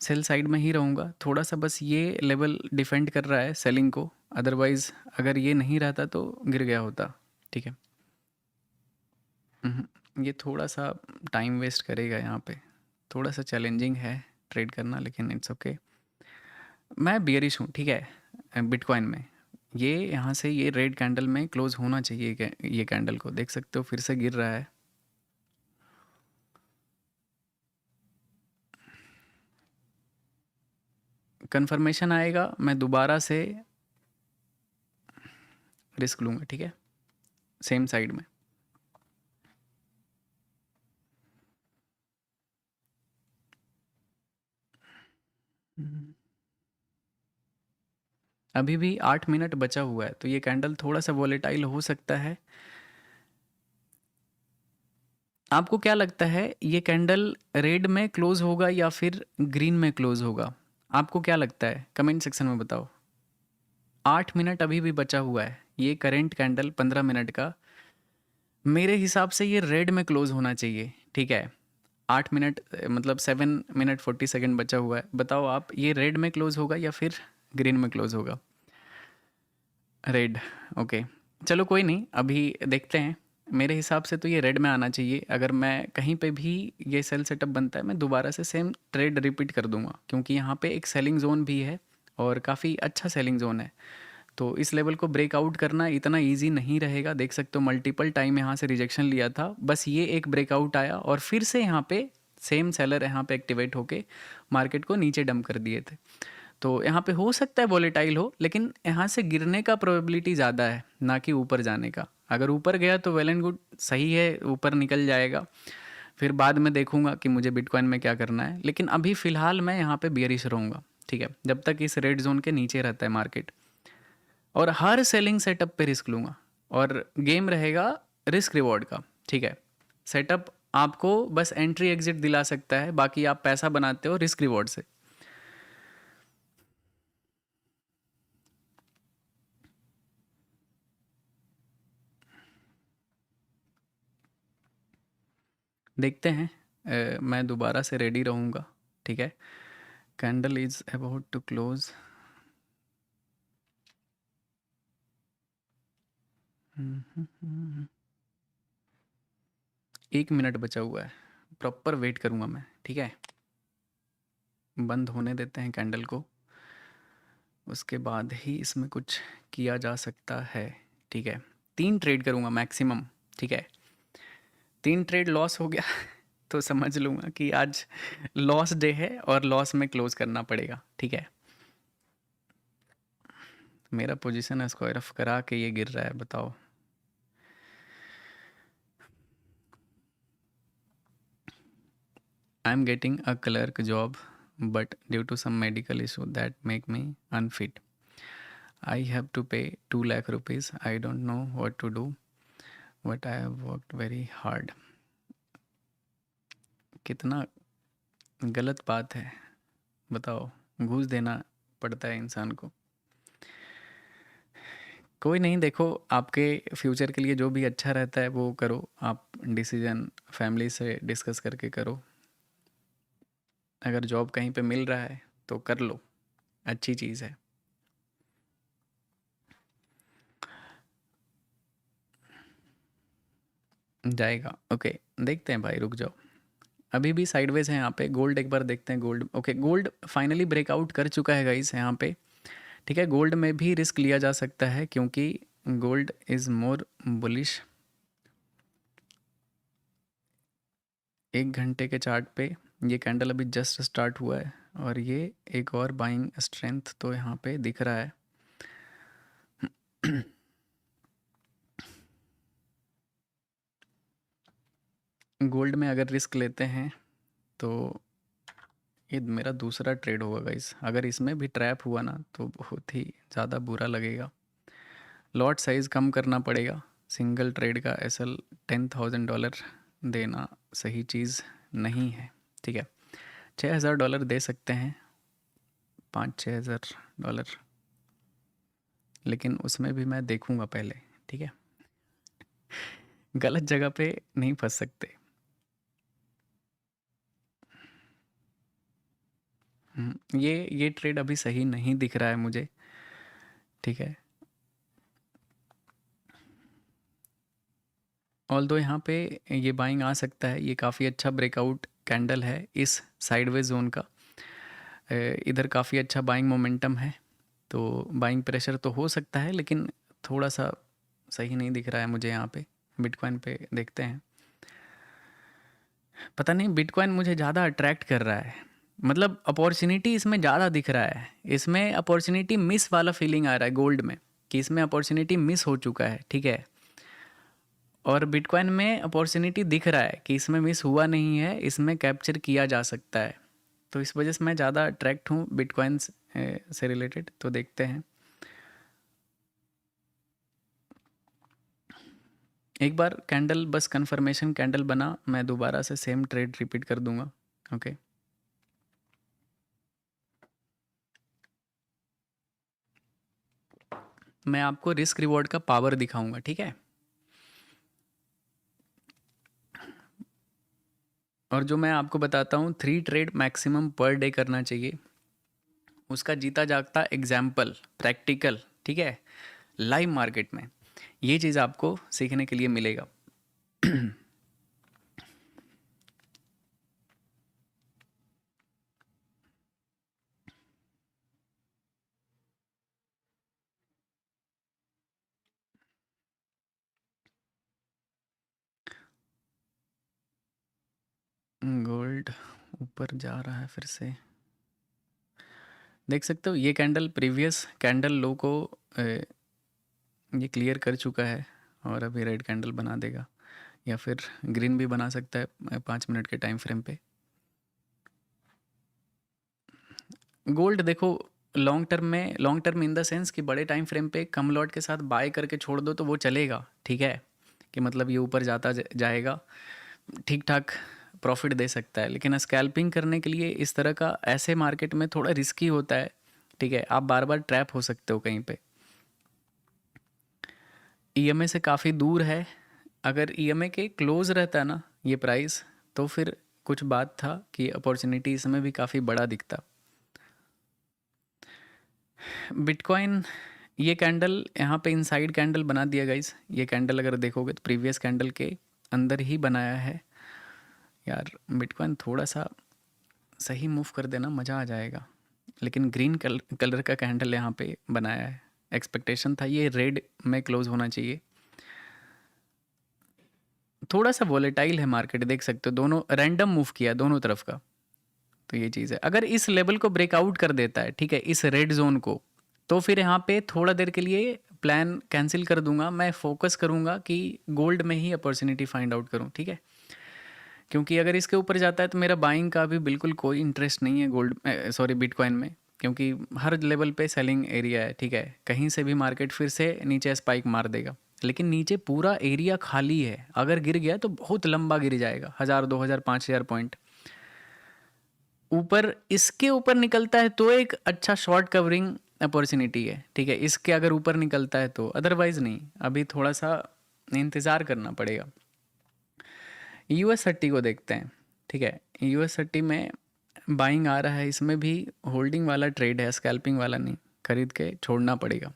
सेल साइड में ही रहूँगा। थोड़ा सा बस ये लेवल डिफेंड कर रहा है सेलिंग को, अदरवाइज़ अगर ये नहीं रहता तो गिर गया होता, ठीक है। ये थोड़ा सा टाइम वेस्ट करेगा यहाँ पे, थोड़ा सा चैलेंजिंग है ट्रेड करना, लेकिन इट्स ओके। मैं बियरिश हूँ, ठीक है, बिटकॉइन में। ये यहाँ से ये रेड कैंडल में क्लोज होना चाहिए, ये कैंडल को देख सकते हो, फिर से गिर रहा है। कंफर्मेशन आएगा, मैं दोबारा से रिस्क लूँगा, ठीक है, सेम साइड में। अभी भी 8 मिनट बचा हुआ है, तो ये कैंडल थोड़ा सा वॉलेटाइल हो सकता है। आपको क्या लगता है, ये कैंडल रेड में क्लोज होगा या फिर ग्रीन में क्लोज होगा? आपको क्या लगता है, कमेंट सेक्शन में बताओ। 8 मिनट अभी भी बचा हुआ है। ये करेंट कैंडल 15 मिनट का, मेरे हिसाब से ये रेड में क्लोज होना चाहिए, ठीक है। 8 मिनट मतलब 7 मिनट 40 सेकेंड बचा हुआ है। बताओ आप, ये रेड में क्लोज होगा या फिर ग्रीन में क्लोज होगा? Red, okay. चलो कोई नहीं, अभी देखते हैं। मेरे हिसाब से तो ये रेड में आना चाहिए। अगर मैं कहीं पे भी ये सेल सेटअप बनता है, मैं दोबारा से सेम ट्रेड रिपीट कर दूंगा, क्योंकि यहाँ पे एक सेलिंग जोन भी है और काफ़ी अच्छा सेलिंग जोन है। तो इस लेवल को ब्रेकआउट करना इतना ईजी नहीं रहेगा। देख सकते हो मल्टीपल टाइम यहाँ से रिजेक्शन लिया था, बस ये एक ब्रेकआउट आया और फिर से यहाँ पे सेम सेलर यहाँ पे एक्टिवेट होके मार्केट को नीचे डंप कर दिए थे। तो यहाँ पे हो सकता है वॉलेटाइल हो, लेकिन यहाँ से गिरने का प्रोबेबिलिटी ज़्यादा है ना कि ऊपर जाने का। अगर ऊपर गया तो वेल एंड गुड, सही है, ऊपर निकल जाएगा, फिर बाद में देखूंगा कि मुझे बिटकॉइन में क्या करना है। लेकिन अभी फ़िलहाल मैं यहाँ पे बियरिश रहूँगा, ठीक है, जब तक इस रेड जोन के नीचे रहता है मार्केट। और हर सेलिंग सेटअप पे रिस्क लूँगा और गेम रहेगा रिस्क रिवॉर्ड का, ठीक है। सेटअप आपको बस एंट्री एग्जिट दिला सकता है, बाकी आप पैसा बनाते हो रिस्क रिवॉर्ड से। देखते हैं, मैं दोबारा से रेडी रहूँगा, ठीक है। Candle is about to close. 1 minute बचा हुआ है, प्रॉपर वेट करूँगा मैं, ठीक है। बंद होने देते हैं कैंडल को, उसके बाद ही इसमें कुछ किया जा सकता है, ठीक है। 3 ट्रेड करूँगा मैक्सिमम, ठीक है। 3 ट्रेड लॉस हो गया तो समझ लूँगा कि आज लॉस डे है और लॉस में क्लोज करना पड़ेगा, ठीक है। मेरा पोजीशन स्क्वायर ऑफ करा के ये गिर रहा है, बताओ। I am getting a clerk job but due to some medical issue that make me unfit. I have to pay 2 lakh rupees. I don't know what to do but I have worked very hard. कितना गलत बात है, बताओ। घूस देना पड़ता है इंसान को। कोई नहीं, देखो आपके फ्यूचर के लिए जो भी अच्छा रहता है वो करो। आप डिसीजन फैमिली से डिस्कस करके करो। अगर जॉब कहीं पे मिल रहा है तो कर लो, अच्छी चीज़ है। जाएगा, ओके। देखते हैं भाई, रुक जाओ, अभी भी साइडवेज है यहाँ पे। गोल्ड एक बार देखते हैं। Gold, okay, gold finally breakout कर चुका है गाइस यहाँ पे, ठीक है। गोल्ड में भी रिस्क लिया जा सकता है क्योंकि गोल्ड इज़ मोर बुलिश। 1 घंटे के चार्ट पे ये कैंडल अभी जस्ट स्टार्ट हुआ है और ये एक और बाइंग स्ट्रेंथ तो यहाँ पे दिख रहा है। गोल्ड में अगर रिस्क लेते हैं तो ये मेरा दूसरा ट्रेड होगा गाइस। अगर इसमें भी ट्रैप हुआ ना तो बहुत ही ज़्यादा बुरा लगेगा। लॉट साइज़ कम करना पड़ेगा। सिंगल ट्रेड का एसएल $10,000 देना सही चीज़ नहीं है, ठीक है। $6,000 दे सकते हैं, 5-6 हज़ार डॉलर, लेकिन उसमें भी मैं देखूंगा पहले, ठीक है। गलत जगह पे नहीं फंस सकते। ये ट्रेड अभी सही नहीं दिख रहा है मुझे, ठीक है। ऑल्दो यहाँ पे ये बाइंग आ सकता है। ये काफ़ी अच्छा ब्रेकआउट कैंडल है इस साइडवेज जोन का। इधर काफ़ी अच्छा बाइंग मोमेंटम है, तो बाइंग प्रेशर तो हो सकता है, लेकिन थोड़ा सा सही नहीं दिख रहा है मुझे यहाँ पे। बिटकॉइन पे देखते हैं। पता नहीं, बिटकॉइन मुझे ज़्यादा अट्रैक्ट कर रहा है, मतलब अपॉर्चुनिटी इसमें ज़्यादा दिख रहा है। इसमें अपॉर्चुनिटी मिस वाला फीलिंग आ रहा है गोल्ड में, कि इसमें अपॉर्चुनिटी मिस हो चुका है, ठीक है। और बिटकॉइन में अपॉर्चुनिटी दिख रहा है कि इसमें मिस हुआ नहीं है, इसमें कैप्चर किया जा सकता है। तो इस वजह से मैं ज़्यादा अट्रैक्ट हूँ बिटकॉइन से रिलेटेड। तो देखते हैं, एक बार कैंडल बस कंफर्मेशन कैंडल बना, मैं दोबारा से सेम ट्रेड रिपीट कर दूंगा, ओके। मैं आपको रिस्क रिवॉर्ड का पावर दिखाऊंगा, ठीक है। और जो मैं आपको बताता हूँ 3 ट्रेड मैक्सिमम पर डे करना चाहिए, उसका जीता जागता एग्जाम्पल, प्रैक्टिकल, ठीक है, लाइव मार्केट में ये चीज़ आपको सीखने के लिए मिलेगा। गोल्ड ऊपर जा रहा है फिर से, देख सकते हो ये कैंडल प्रीवियस कैंडल लो को ये क्लियर कर चुका है और अभी रेड कैंडल बना देगा या फिर ग्रीन भी बना सकता है 5 मिनट के टाइम फ्रेम पे। गोल्ड देखो long term in the sense कि बड़े टाइम फ्रेम पे कम लॉट के साथ बाय करके छोड़ दो तो वो चलेगा, ठीक है, कि मतलब ये ऊपर जाता जाएगा, ठीक ठाक प्रॉफिट दे सकता है। लेकिन स्कैल्पिंग करने के लिए इस तरह का ऐसे मार्केट में थोड़ा रिस्की होता है, ठीक है, आप बार बार ट्रैप हो सकते हो कहीं पे। ईएमए से काफ़ी दूर है, अगर ईएमए के क्लोज रहता है ना ये प्राइस तो फिर कुछ बात था कि अपॉर्चुनिटी इसमें भी काफ़ी बड़ा दिखता। बिटकॉइन ये कैंडल यहाँ पे इनसाइड कैंडल बना दिया गाइस, ये कैंडल अगर देखोगे तो प्रीवियस कैंडल के अंदर ही बनाया है। यार बिटकॉइन थोड़ा सा सही मूव कर देना मज़ा आ जाएगा, लेकिन ग्रीन कलर का कैंडल यहाँ पे बनाया है, एक्सपेक्टेशन था ये रेड में क्लोज होना चाहिए। थोड़ा सा वॉलेटाइल है मार्केट, देख सकते हो दोनों रैंडम मूव किया दोनों तरफ का, तो ये चीज़ है। अगर इस लेवल को ब्रेकआउट कर देता है, ठीक है, इस रेड जोन को, तो फिर यहाँ पे थोड़ा देर के लिए प्लान कैंसिल कर दूंगा, मैं फोकस करूंगा कि गोल्ड में ही अपॉर्चुनिटी फाइंड आउट करूं, ठीक है, क्योंकि अगर इसके ऊपर जाता है तो मेरा बाइंग का भी बिल्कुल कोई इंटरेस्ट नहीं है बिटकॉइन में, क्योंकि हर लेवल पे सेलिंग एरिया है, ठीक है, कहीं से भी मार्केट फिर से नीचे स्पाइक मार देगा, लेकिन नीचे पूरा एरिया खाली है, अगर गिर गया तो बहुत लंबा गिर जाएगा, 1000 2000 5000 पॉइंट ऊपर। इसके ऊपर निकलता है तो एक अच्छा शॉर्ट कवरिंग अपॉर्चुनिटी है, ठीक है, इसके अगर ऊपर निकलता है तो, अदरवाइज नहीं, अभी थोड़ा सा इंतज़ार करना पड़ेगा। US30 को देखते हैं, ठीक है, US30 में बाइंग आ रहा है, इसमें भी होल्डिंग वाला ट्रेड है, स्कैल्पिंग वाला नहीं, खरीद के छोड़ना पड़ेगा।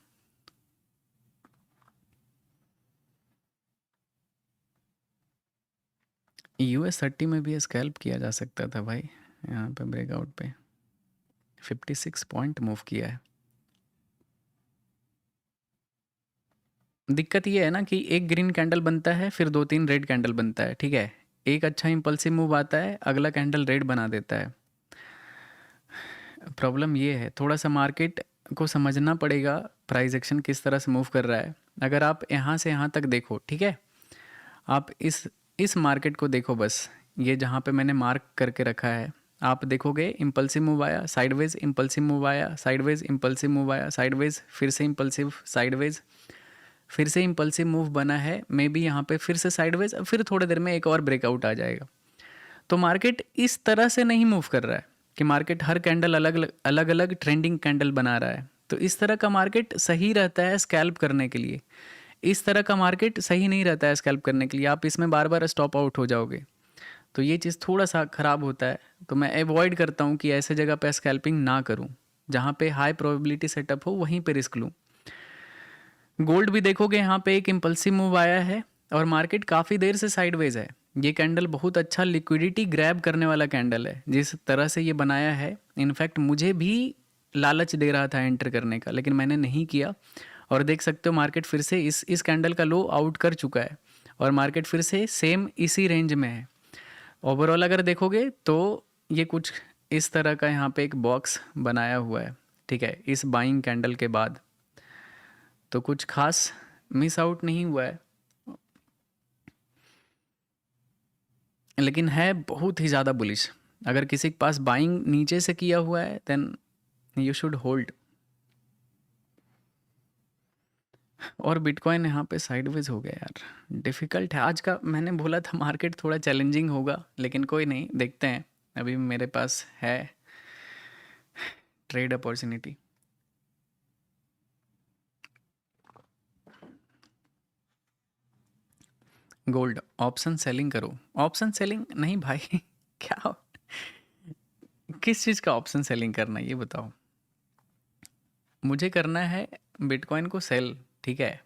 US30 में भी स्कैल्प किया जा सकता था भाई, यहाँ पे ब्रेकआउट पे 56 पॉइंट मूव किया है। दिक्कत ये है ना कि एक ग्रीन कैंडल बनता है फिर 2-3 रेड कैंडल बनता है, ठीक है, एक अच्छा इंपल्सिव मूव आता है, अगला कैंडल रेड बना देता है। प्रॉब्लम ये है, थोड़ा सा मार्केट को समझना पड़ेगा प्राइस एक्शन किस तरह से मूव कर रहा है। अगर आप यहाँ से यहाँ तक देखो, ठीक है, आप इस मार्केट को देखो, बस ये जहाँ पे मैंने मार्क करके रखा है, आप देखोगे इम्पल्सिव मूव आया, साइडवेज इम्पल्सिव मूव आया, साइडवेज इम्पल्सिव मूव आया, साइडवेज फिर से इम्पल्सिव, साइडवेज फिर से इम्पल्सिव मूव बना है, मे बी यहाँ पे फिर से साइडवेज, फिर थोड़ी देर में एक और ब्रेकआउट आ जाएगा। तो मार्केट इस तरह से नहीं मूव कर रहा है कि मार्केट हर कैंडल अलग अलग ट्रेंडिंग कैंडल बना रहा है, तो इस तरह का मार्केट सही रहता है स्कैल्प करने के लिए, इस तरह का मार्केट सही नहीं रहता है स्कैल्प करने के लिए, आप इसमें बार बार स्टॉप आउट हो जाओगे, तो ये चीज़ थोड़ा सा ख़राब होता है। तो मैं अवॉइड करता हूँ कि ऐसे जगह पे स्कैल्पिंग ना करूँ, जहाँ पे हाई प्रोबेबिलिटी सेटअप हो वहीं पे रिस्क लूँ। गोल्ड भी देखोगे यहाँ पे एक इम्पल्सिव मूव आया है और मार्केट काफ़ी देर से साइडवेज है, ये कैंडल बहुत अच्छा लिक्विडिटी ग्रैब करने वाला कैंडल है, जिस तरह से ये बनाया है, इनफैक्ट मुझे भी लालच दे रहा था एंटर करने का, लेकिन मैंने नहीं किया। और देख सकते हो मार्केट फिर से इस कैंडल का लो आउट कर चुका है और मार्केट फिर से सेम इसी रेंज में है। ओवरऑल अगर देखोगे तो ये कुछ इस तरह का यहाँ पे एक बॉक्स बनाया हुआ है, ठीक है, इस बाइंग कैंडल के बाद, तो कुछ खास मिस आउट नहीं हुआ है, लेकिन है बहुत ही ज़्यादा बुलिश। अगर किसी के पास बाइंग नीचे से किया हुआ है देन यू शुड होल्ड। और बिटकॉइन यहाँ पे साइडवेज हो गया यार, डिफ़िकल्ट है आज का, मैंने बोला था मार्केट थोड़ा चैलेंजिंग होगा, लेकिन कोई नहीं, देखते हैं, अभी मेरे पास है trade opportunity. Gold option selling करो, ऑप्शन सेलिंग नहीं भाई क्या, किस चीज़ का ऑप्शन सेलिंग करना है ये बताओ मुझे। करना है बिटकॉइन को सेल, ठीक है,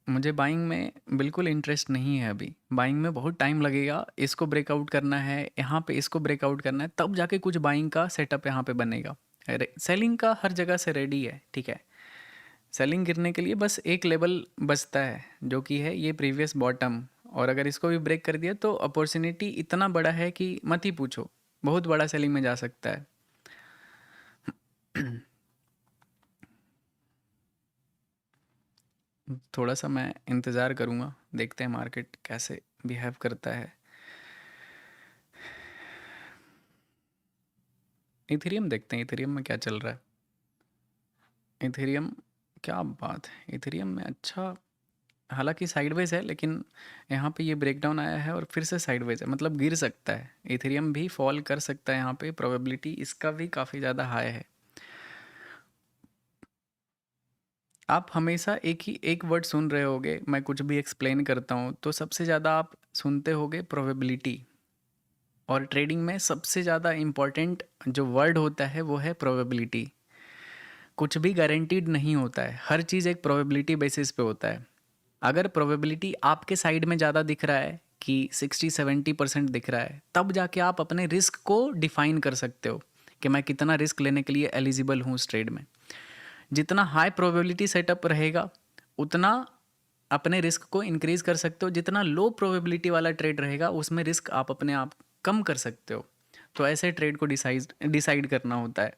मुझे बाइंग में बिल्कुल इंटरेस्ट नहीं है अभी, बाइंग में बहुत टाइम लगेगा, इसको ब्रेकआउट करना है, यहाँ पे इसको ब्रेकआउट करना है, तब जाके कुछ बाइंग का सेटअप यहाँ पे बनेगा। अरे सेलिंग का हर जगह से रेडी है, ठीक है, सेलिंग गिरने के लिए बस एक लेवल बचता है, जो कि है ये प्रीवियस बॉटम और अगर इसको भी ब्रेक कर दिया तो अपॉर्चुनिटी इतना बड़ा है कि मत ही पूछो, बहुत बड़ा सेलिंग में जा सकता है। थोड़ा सा मैं इंतज़ार करूँगा, देखते हैं मार्केट कैसे बिहेव करता है। इथेरियम देखते हैं, इथेरियम में क्या चल रहा है। इथेरियम, क्या बात है, इथेरियम में अच्छा, हालांकि साइडवेज है लेकिन यहाँ पे ये ब्रेकडाउन आया है और फिर से साइडवेज है, मतलब गिर सकता है। इथेरियम भी फॉल कर सकता है, यहाँ पे प्रोबेबिलिटी इसका भी काफ़ी ज़्यादा हाई है। आप हमेशा एक वर्ड सुन रहे होगे, मैं कुछ भी एक्सप्लेन करता हूँ तो सबसे ज़्यादा आप सुनते होगे प्रोबेबिलिटी, और ट्रेडिंग में सबसे ज़्यादा इम्पॉर्टेंट जो वर्ड होता है वो है प्रोबेबिलिटी। कुछ भी गारंटीड नहीं होता है, हर चीज़ एक प्रोबेबिलिटी बेसिस पे होता है। अगर प्रोबेबिलिटी आपके साइड में ज़्यादा दिख रहा है कि 60-70% दिख रहा है, तब जाके आप अपने रिस्क को डिफाइन कर सकते हो कि मैं कितना रिस्क लेने के लिए एलिजिबल हूँ उस ट्रेड में। जितना हाई प्रोबेबिलिटी सेटअप रहेगा उतना अपने रिस्क को इंक्रीज कर सकते हो, जितना लो प्रोबेबिलिटी वाला ट्रेड रहेगा उसमें रिस्क आप अपने आप कम कर सकते हो। तो ऐसे ट्रेड को डिसाइड करना होता है।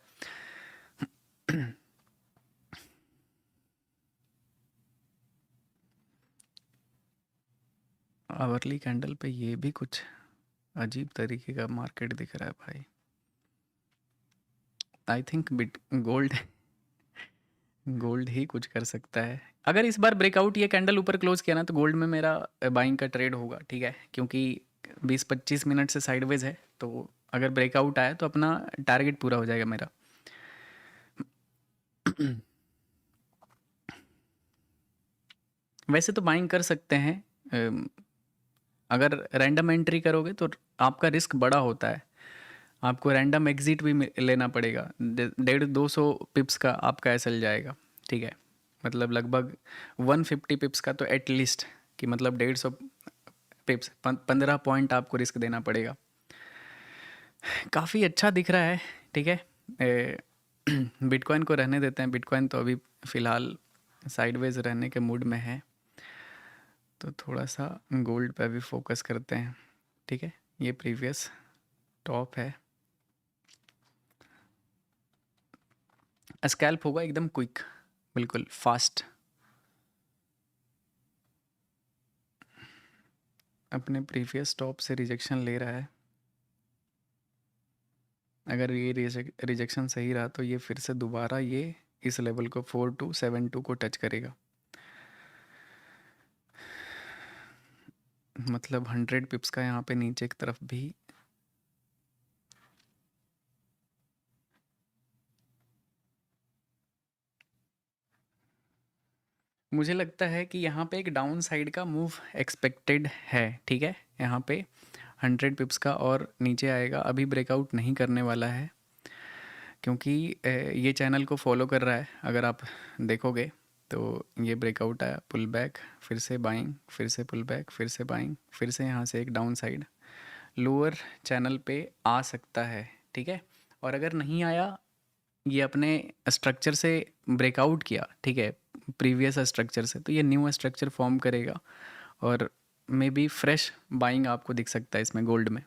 आवरली कैंडल पे ये भी कुछ अजीब तरीके का मार्केट दिख रहा है भाई। I think bit gold gold ही कुछ कर सकता है। अगर इस बार ब्रेकआउट ये कैंडल ऊपर क्लोज किया ना तो गोल्ड में मेरा बाइंग का ट्रेड होगा, ठीक है, क्योंकि 20-25 मिनट से साइडवेज है, तो अगर ब्रेकआउट आया तो अपना टारगेट पूरा हो जाएगा मेरा। वैसे तो बाइंग कर सकते हैं, अगर रैंडम एंट्री करोगे तो आपका रिस्क बड़ा होता है, आपको रैंडम एग्जिट भी लेना पड़ेगा। 150-200 पिप्स का आपका एसएल जाएगा, ठीक है, मतलब लगभग 150 पिप्स का तो एटलीस्ट, कि मतलब 150 पिप्स, 15 पॉइंट आपको रिस्क देना पड़ेगा। काफ़ी अच्छा दिख रहा है, ठीक है। बिटकॉइन को रहने देते हैं, बिटकॉइन तो अभी फ़िलहाल साइडवेज रहने के मूड में है, तो थोड़ा सा गोल्ड पे भी फोकस करते हैं, ठीक है। ये प्रीवियस टॉप है, स्कैल्प होगा एकदम क्विक, बिल्कुल फास्ट। अपने प्रीवियस टॉप से रिजेक्शन ले रहा है, अगर ये रिजेक्शन सही रहा तो ये फिर से दोबारा ये इस लेवल को 4272 को टच करेगा, मतलब 100 पिप्स का यहाँ पे नीचे की तरफ भी। मुझे लगता है कि यहाँ पे एक डाउन साइड का मूव एक्सपेक्टेड है, ठीक है, यहाँ पे 100 पिप्स का और नीचे आएगा, अभी ब्रेकआउट नहीं करने वाला है क्योंकि ये चैनल को फॉलो कर रहा है। अगर आप देखोगे तो ये ब्रेकआउट आया, पुल बैक, फिर से बाइंग, फिर से पुल बैक, फिर से बाइंग, फिर से यहाँ से एक डाउन साइड लोअर चैनल पे आ सकता है, ठीक है। और अगर नहीं आया, ये अपने स्ट्रक्चर से ब्रेकआउट किया, ठीक है, प्रीवियस स्ट्रक्चर से, तो ये न्यू स्ट्रक्चर फॉर्म करेगा और मे बी फ्रेश बाइंग आपको दिख सकता है इसमें गोल्ड में।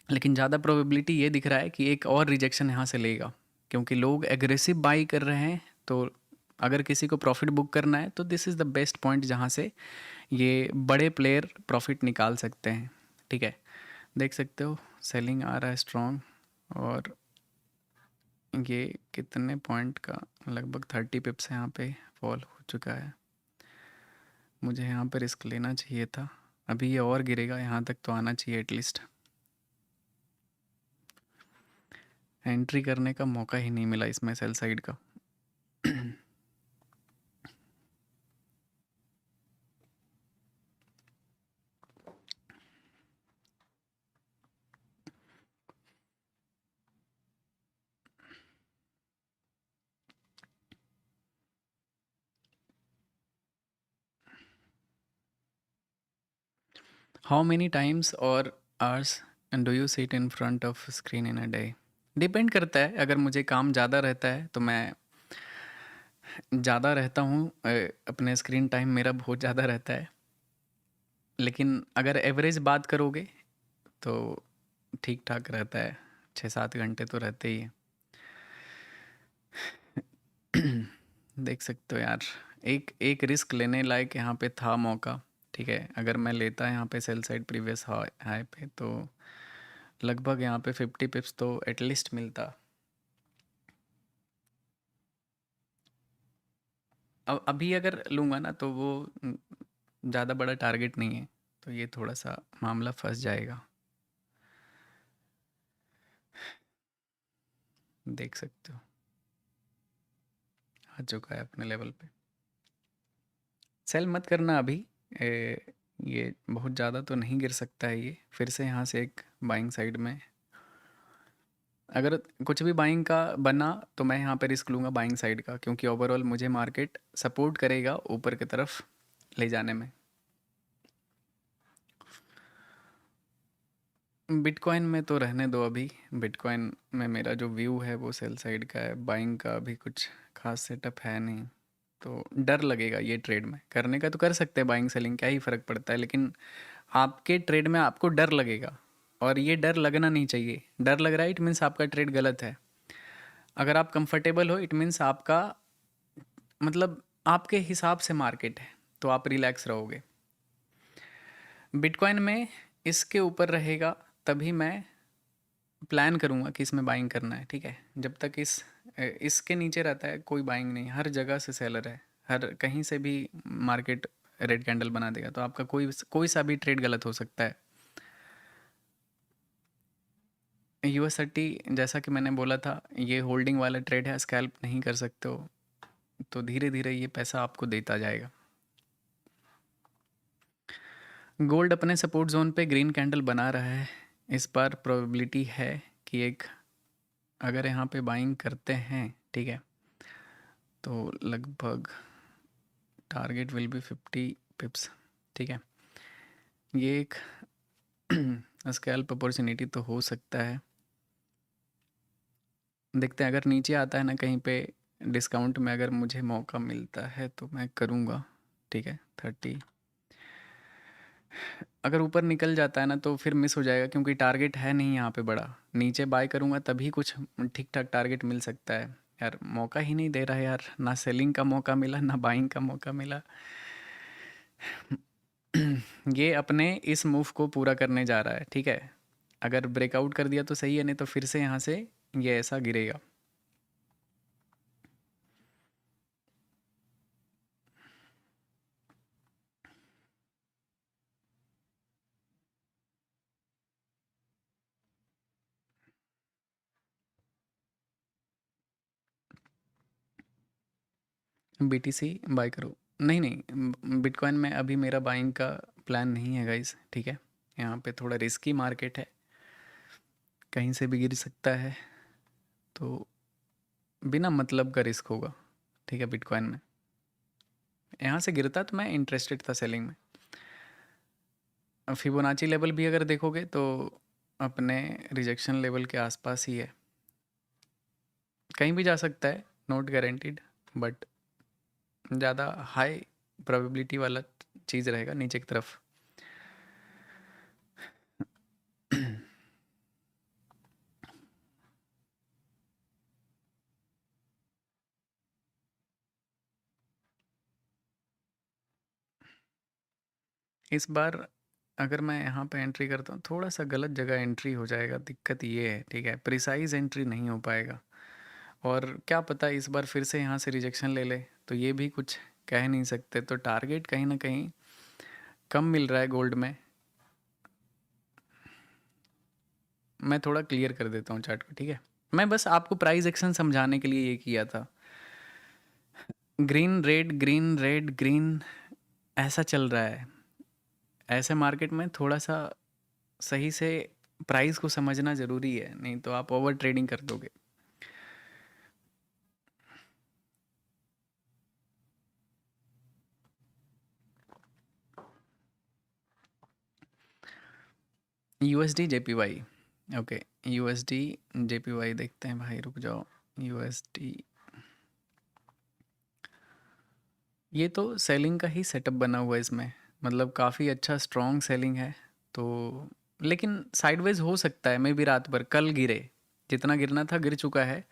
लेकिन ज़्यादा प्रोबेबिलिटी ये दिख रहा है कि एक और रिजेक्शन यहाँ से लेगा, क्योंकि लोग एग्रेसिव बाई कर रहे हैं। तो अगर किसी को प्रॉफिट बुक करना है तो this is the best point जहाँ से ये बड़े प्लेयर प्रॉफिट निकाल सकते हैं, ठीक है। देख सकते हो सेलिंग आ रहा है स्ट्रॉन्ग, और ये कितने पॉइंट का, लगभग 30 पिप्स यहाँ पे फॉल हो चुका है। मुझे यहाँ पर रिस्क लेना चाहिए था, अभी ये और गिरेगा, यहाँ तक तो आना चाहिए एटलीस्ट। एंट्री करने का मौका ही नहीं मिला इसमें सेल साइड का। हाउ मेनी टाइम्स और hours do you sit in front of screen in a day? Depend करता है, अगर मुझे काम ज़्यादा रहता है तो मैं ज़्यादा रहता हूँ, अपने स्क्रीन टाइम मेरा बहुत ज़्यादा रहता है, लेकिन अगर एवरेज बात करोगे तो ठीक ठाक रहता है, 6-7 घंटे तो रहते ही हैं। देख सकते हो यार, एक एक रिस्क लेने लायक यहाँ पे था मौका। ठीक है, अगर मैं लेता यहाँ पे sell side previous high high पे, तो लगभग यहाँ पे 50 पिप्स तो एटलीस्ट मिलता। अब अभी अगर लूँगा ना तो वो ज़्यादा बड़ा टारगेट नहीं है, तो ये थोड़ा सा मामला फंस जाएगा। देख सकते हो आ चुका है अपने लेवल पे। सेल मत करना अभी, ये बहुत ज़्यादा तो नहीं गिर सकता है ये। फिर से यहाँ से एक बाइंग साइड में अगर कुछ भी बाइंग का बना तो मैं यहाँ पे रिस्क लूँगा बाइंग साइड का, क्योंकि ओवरऑल मुझे मार्केट सपोर्ट करेगा ऊपर की तरफ ले जाने में। बिटकॉइन में तो रहने दो अभी। बिटकॉइन में मेरा जो व्यू है वो सेल साइड का है, बाइंग का अभी कुछ खास सेटअप है नहीं। तो डर लगेगा ये ट्रेड में करने का, तो कर सकते हैं बाइंग सेलिंग, क्या ही फ़र्क पड़ता है, लेकिन आपके ट्रेड में आपको डर लगेगा, और ये डर लगना नहीं चाहिए। डर लग रहा है इट मीन्स आपका ट्रेड गलत है। अगर आप कंफर्टेबल हो इट मीन्स आपका, मतलब आपके हिसाब से मार्केट है, तो आप रिलैक्स रहोगे। बिटकॉइन में इसके ऊपर रहेगा तभी मैं प्लान करूँगा कि इसमें बाइंग करना है। ठीक है, जब तक इसके नीचे रहता है कोई बाइंग नहीं, हर जगह से सेलर है, हर कहीं से भी मार्केट रेड कैंडल बना देगा, तो आपका कोई सा भी ट्रेड गलत हो सकता है। यूएसटी जैसा कि मैंने बोला था, ये होल्डिंग वाला ट्रेड है, स्कैल्प नहीं कर सकते हो, तो धीरे धीरे ये पैसा आपको देता जाएगा। गोल्ड अपने सपोर्ट जोन पे ग्रीन कैंडल बना रहा है। इस बार प्रोबेबिलिटी है कि एक, अगर यहाँ पे बाइंग करते हैं, ठीक है, तो लगभग टारगेट विल बी 50 पिप्स। ठीक है, ये एक स्कैल्प अपॉर्चुनिटी तो हो सकता है। देखते हैं, अगर नीचे आता है ना कहीं पे डिस्काउंट में, अगर मुझे मौका मिलता है तो मैं करूँगा। ठीक है, 30, अगर ऊपर निकल जाता है ना तो फिर मिस हो जाएगा, क्योंकि टारगेट है नहीं यहाँ पे बड़ा। नीचे बाय करूँगा तभी कुछ ठीक ठाक टारगेट मिल सकता है। यार मौका ही नहीं दे रहा है यार, ना सेलिंग का मौका मिला ना बाइंग का मौका मिला। ये अपने इस मूव को पूरा करने जा रहा है। ठीक है, अगर ब्रेकआउट कर दिया तो सही है, नहीं तो फिर से यहाँ से ये ऐसा गिरेगा। बीटीसी बाय करो। नहीं नहीं, बिटकॉइन में अभी मेरा बाइंग का प्लान नहीं है गाइस। ठीक है, यहाँ पे थोड़ा रिस्की मार्केट है, कहीं से भी गिर सकता है, तो बिना मतलब का रिस्क होगा। ठीक है, बिटकॉइन में यहाँ से गिरता तो मैं इंटरेस्टेड था सेलिंग में। फिबोनाची लेवल भी अगर देखोगे तो अपने रिजेक्शन लेवल के आसपास ही है, कहीं भी जा सकता है, नॉट गारंटीड, बट ज़्यादा हाई प्रोबेबिलिटी वाला चीज़ रहेगा नीचे की तरफ। इस बार अगर मैं यहाँ पे एंट्री करता हूँ, थोड़ा सा गलत जगह एंट्री हो जाएगा, दिक्कत ये है। ठीक है, प्रिसाइज एंट्री नहीं हो पाएगा, और क्या पता इस बार फिर से यहाँ से रिजेक्शन ले ले, तो ये भी कुछ कह नहीं सकते। तो टारगेट कहीं ना कहीं कम मिल रहा है गोल्ड में। मैं थोड़ा क्लियर कर देता हूँ चार्ट को। ठीक है, मैं बस आपको प्राइस एक्शन समझाने के लिए ये किया था। Green red green red green ऐसा चल रहा है। ऐसे मार्केट में थोड़ा सा सही से प्राइस को समझना ज़रूरी है, नहीं तो आप ओवर ट्रेडिंग कर दोगे। USD JPY, okay, USD JPY देखते हैं भाई, रुक जाओ। यूएसडी ये तो सेलिंग का ही सेटअप बना हुआ है इसमें, मतलब काफ़ी अच्छा स्ट्रॉन्ग सेलिंग है। तो लेकिन साइडवेज हो सकता है, मे बी रात भर कल गिरे, जितना गिरना था गिर चुका है।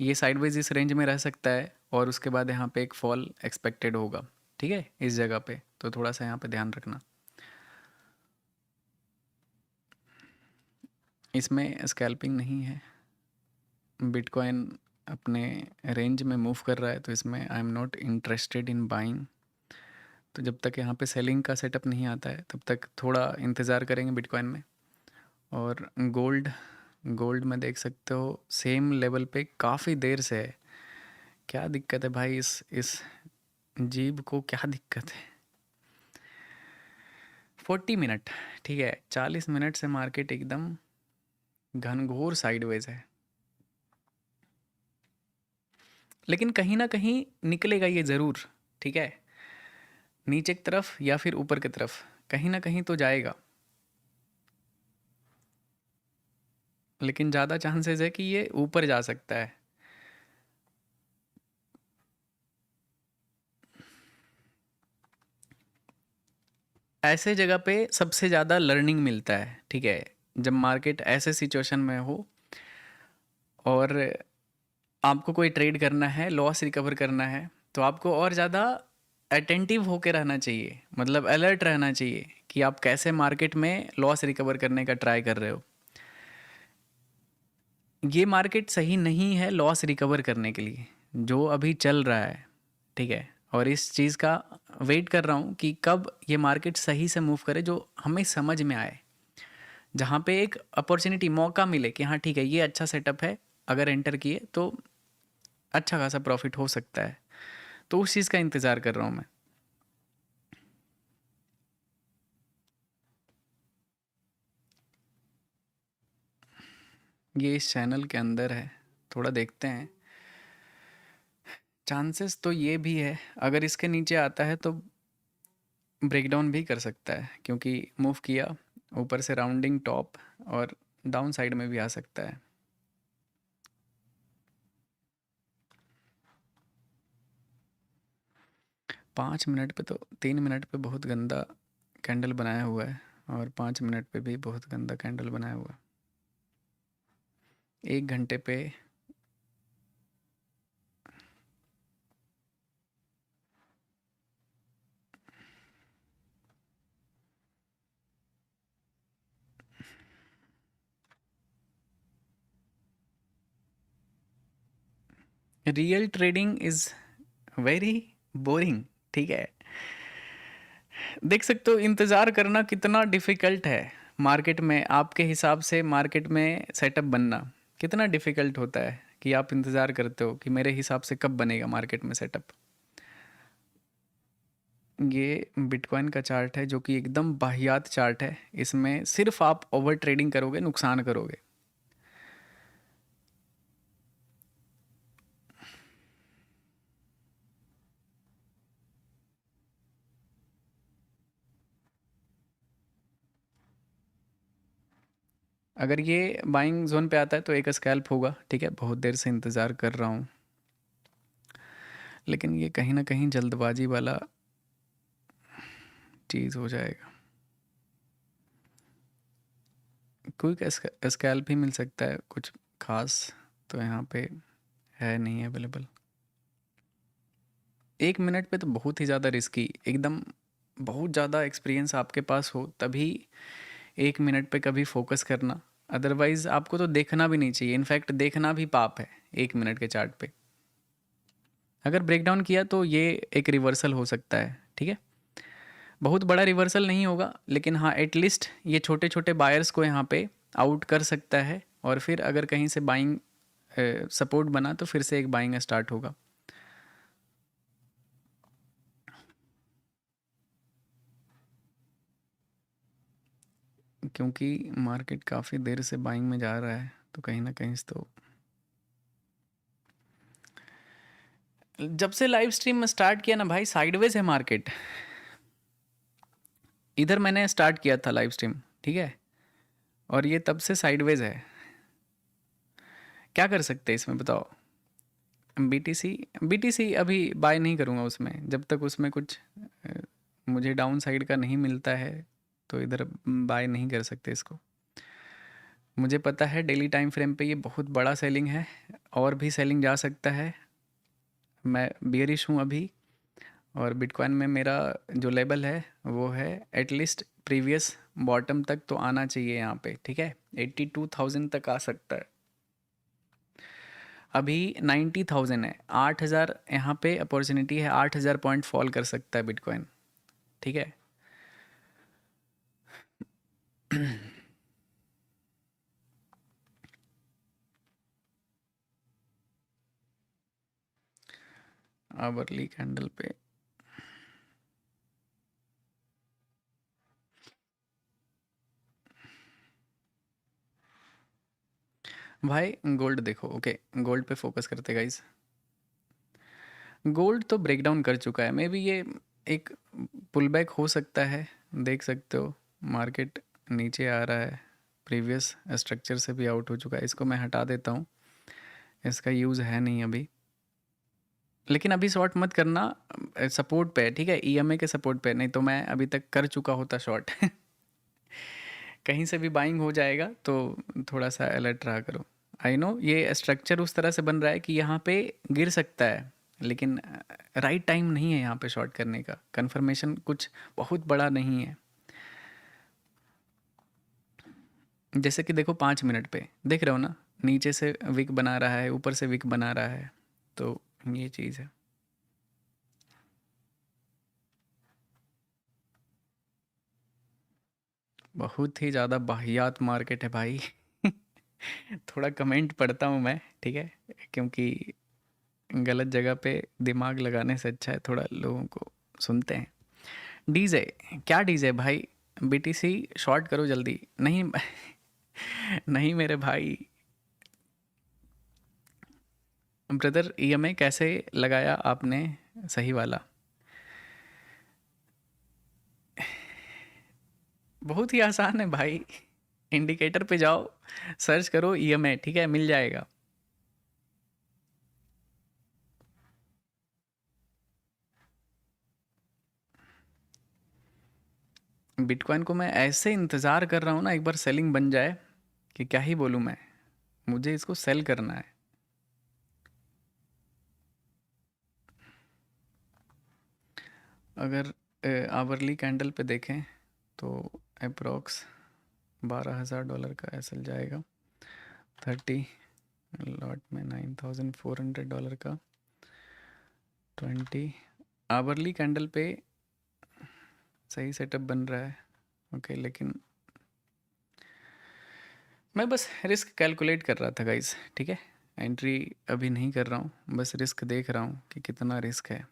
ये साइडवेज इस रेंज में रह सकता है और उसके बाद यहाँ पे एक फॉल एक्सपेक्टेड होगा, ठीक है, इस जगह पे। तो थोड़ा सा यहाँ पे ध्यान रखना। इसमें स्कैल्पिंग नहीं है, बिटकॉइन अपने रेंज में मूव कर रहा है, तो इसमें I am not interested in buying. तो जब तक यहाँ पे सेलिंग का सेटअप नहीं आता है तब तक थोड़ा इंतज़ार करेंगे बिटकॉइन में। और गोल्ड, गोल्ड में देख सकते हो सेम लेवल पे काफ़ी देर से है। क्या दिक्कत है भाई, इस जीब को क्या दिक्कत है। 40 मिनट, ठीक है, 40 मिनट से मार्केट एकदम घनघोर साइडवेज है, लेकिन कहीं ना कहीं निकलेगा ये ज़रूर, ठीक है, नीचे की तरफ या फिर ऊपर की तरफ, कहीं ना कहीं तो जाएगा। लेकिन ज़्यादा चांसेस है कि ये ऊपर जा सकता है। ऐसे जगह पे सबसे ज़्यादा लर्निंग मिलता है, ठीक है, जब मार्केट ऐसे सिचुएशन में हो और आपको कोई ट्रेड करना है, लॉस रिकवर करना है, तो आपको और ज़्यादा अटेंटिव होके रहना चाहिए, मतलब अलर्ट रहना चाहिए कि आप कैसे मार्केट में लॉस रिकवर करने का ट्राई कर रहे हो। ये मार्केट सही नहीं है लॉस रिकवर करने के लिए, जो अभी चल रहा है, ठीक है। और इस चीज़ का वेट कर रहा हूँ कि कब ये मार्केट सही से मूव करे, जो हमें समझ में आए, जहाँ पे एक अपॉर्चुनिटी, मौका मिले कि हाँ ठीक है ये अच्छा सेटअप है, अगर एंटर किए तो अच्छा खासा प्रॉफिट हो सकता है। तो उस चीज़ का इंतज़ार कर रहा हूँ मैं। ये इस चैनल के अंदर है, थोड़ा देखते हैं। चांसेस तो ये भी है, अगर इसके नीचे आता है तो ब्रेकडाउन भी कर सकता है, क्योंकि मूव किया ऊपर से राउंडिंग टॉप, और डाउन साइड में भी आ सकता है। पाँच मिनट पे तो, 3 मिनट पे बहुत गंदा कैंडल बनाया हुआ है, और 5 मिनट पे भी बहुत गंदा कैंडल बनाया हुआ है। 1 घंटे पे real trading is very boring, ठीक है। देख सकते हो इंतज़ार करना कितना डिफ़िकल्ट है मार्केट में, आपके हिसाब से मार्केट में सेटअप बनना कितना डिफ़िकल्ट होता है, कि आप इंतज़ार करते हो कि मेरे हिसाब से कब बनेगा मार्केट में सेटअप। ये बिटकॉइन का चार्ट है जो कि एकदम वाहियात चार्ट है, इसमें सिर्फ आप ओवर ट्रेडिंग करोगे नुकसान करोगे। अगर ये बाइंग जोन पे आता है तो एक स्कैल्प होगा, ठीक है, बहुत देर से इंतज़ार कर रहा हूँ, लेकिन ये कहीं ना कहीं जल्दबाजी वाला चीज़ हो जाएगा। क्विक स्कैल्प ही मिल सकता है कुछ खास, तो यहाँ पे है नहीं अवेलेबल। 1 मिनट पे तो बहुत ही ज़्यादा रिस्की, एकदम बहुत ज़्यादा एक्सपीरियंस आपके पास हो तभी 1 मिनट पे कभी फोकस करना, अदरवाइज़ आपको तो देखना भी नहीं चाहिए, इनफैक्ट देखना भी पाप है 1 मिनट के चार्ट पे। अगर ब्रेकडाउन किया तो ये एक रिवर्सल हो सकता है, ठीक है, बहुत बड़ा रिवर्सल नहीं होगा, लेकिन हाँ एटलीस्ट ये छोटे छोटे बायर्स को यहाँ पे आउट कर सकता है, और फिर अगर कहीं से बाइंग सपोर्ट बना तो फिर से एक बाइंग स्टार्ट होगा। क्योंकि मार्केट काफ़ी देर से बाइंग में जा रहा है, तो कहीं ना कहीं से तो जब से लाइव स्ट्रीम में स्टार्ट किया ना भाई, साइडवेज है मार्केट। इधर मैंने स्टार्ट किया था लाइव स्ट्रीम, ठीक है, और ये तब से साइडवेज है। क्या कर सकते हैं इसमें बताओ। बीटीसी बीटीसी अभी बाय नहीं करूँगा उसमें, जब तक उसमें कुछ मुझे डाउन साइड का नहीं मिलता है तो इधर बाय नहीं कर सकते इसको। मुझे पता है डेली टाइम फ्रेम पे ये बहुत बड़ा सेलिंग है, और भी सेलिंग जा सकता है। मैं बियरिश हूँ अभी, और बिटकॉइन में मेरा जो लेवल है वो है एटलीस्ट प्रीवियस बॉटम तक तो आना चाहिए यहाँ पे, ठीक है। 82,000 तक आ सकता है। अभी 90,000 है, 8,000 यहाँ पे अपॉर्चुनिटी है, 8,000 पॉइंट फॉल कर सकता है बिटकॉइन, ठीक है। आवरली कैंडल पे भाई गोल्ड देखो, ओके गोल्ड पे फोकस करते गाइस। गोल्ड तो ब्रेकडाउन कर चुका है, मे बी ये एक पुल बैक हो सकता है, देख सकते हो मार्केट नीचे आ रहा है, प्रीवियस स्ट्रक्चर से भी आउट हो चुका है। इसको मैं हटा देता हूँ, इसका यूज़ है नहीं अभी। लेकिन अभी शॉर्ट मत करना, सपोर्ट पे है, ठीक है, ईएमए के सपोर्ट पे, नहीं तो मैं अभी तक कर चुका होता शॉर्ट। कहीं से भी बाइंग हो जाएगा तो थोड़ा सा अलर्ट रहा करो। आई नो ये स्ट्रक्चर उस तरह से बन रहा है कि यहाँ पे गिर सकता है, लेकिन राइट टाइम नहीं है यहाँ पे शॉर्ट करने का। कंफर्मेशन कुछ बहुत बड़ा नहीं है। जैसे कि देखो 5 मिनट पे देख रहे हो ना, नीचे से विक बना रहा है, ऊपर से विक बना रहा है, तो ये चीज़ है। बहुत ही ज़्यादा वाहियात मार्केट है भाई। थोड़ा कमेंट पढ़ता हूँ मैं, ठीक है, क्योंकि गलत जगह पे दिमाग लगाने से अच्छा है थोड़ा लोगों को सुनते हैं। डीजे, क्या डीजे भाई, बीटीसी शॉर्ट करो जल्दी। नहीं नहीं मेरे भाई। ब्रदर ईएमआई कैसे लगाया आपने सही वाला? बहुत ही आसान है भाई, इंडिकेटर पे जाओ, सर्च करो ईएमआई, ठीक है, मिल जाएगा। बिटकॉइन को मैं ऐसे इंतज़ार कर रहा हूँ ना, एक बार सेलिंग बन जाए, कि क्या ही बोलूँ मैं, मुझे इसको सेल करना है। अगर आवरली कैंडल पे देखें तो अप्रोक्स $12,000 का एसएल जाएगा, 30 लॉट में $9,400 का, 20 आवरली कैंडल पे सही सेटअप बन रहा है, ओके। लेकिन मैं बस रिस्क कैलकुलेट कर रहा था गाइस, ठीक है, एंट्री अभी नहीं कर रहा हूँ, बस रिस्क देख रहा हूँ कि कितना रिस्क है।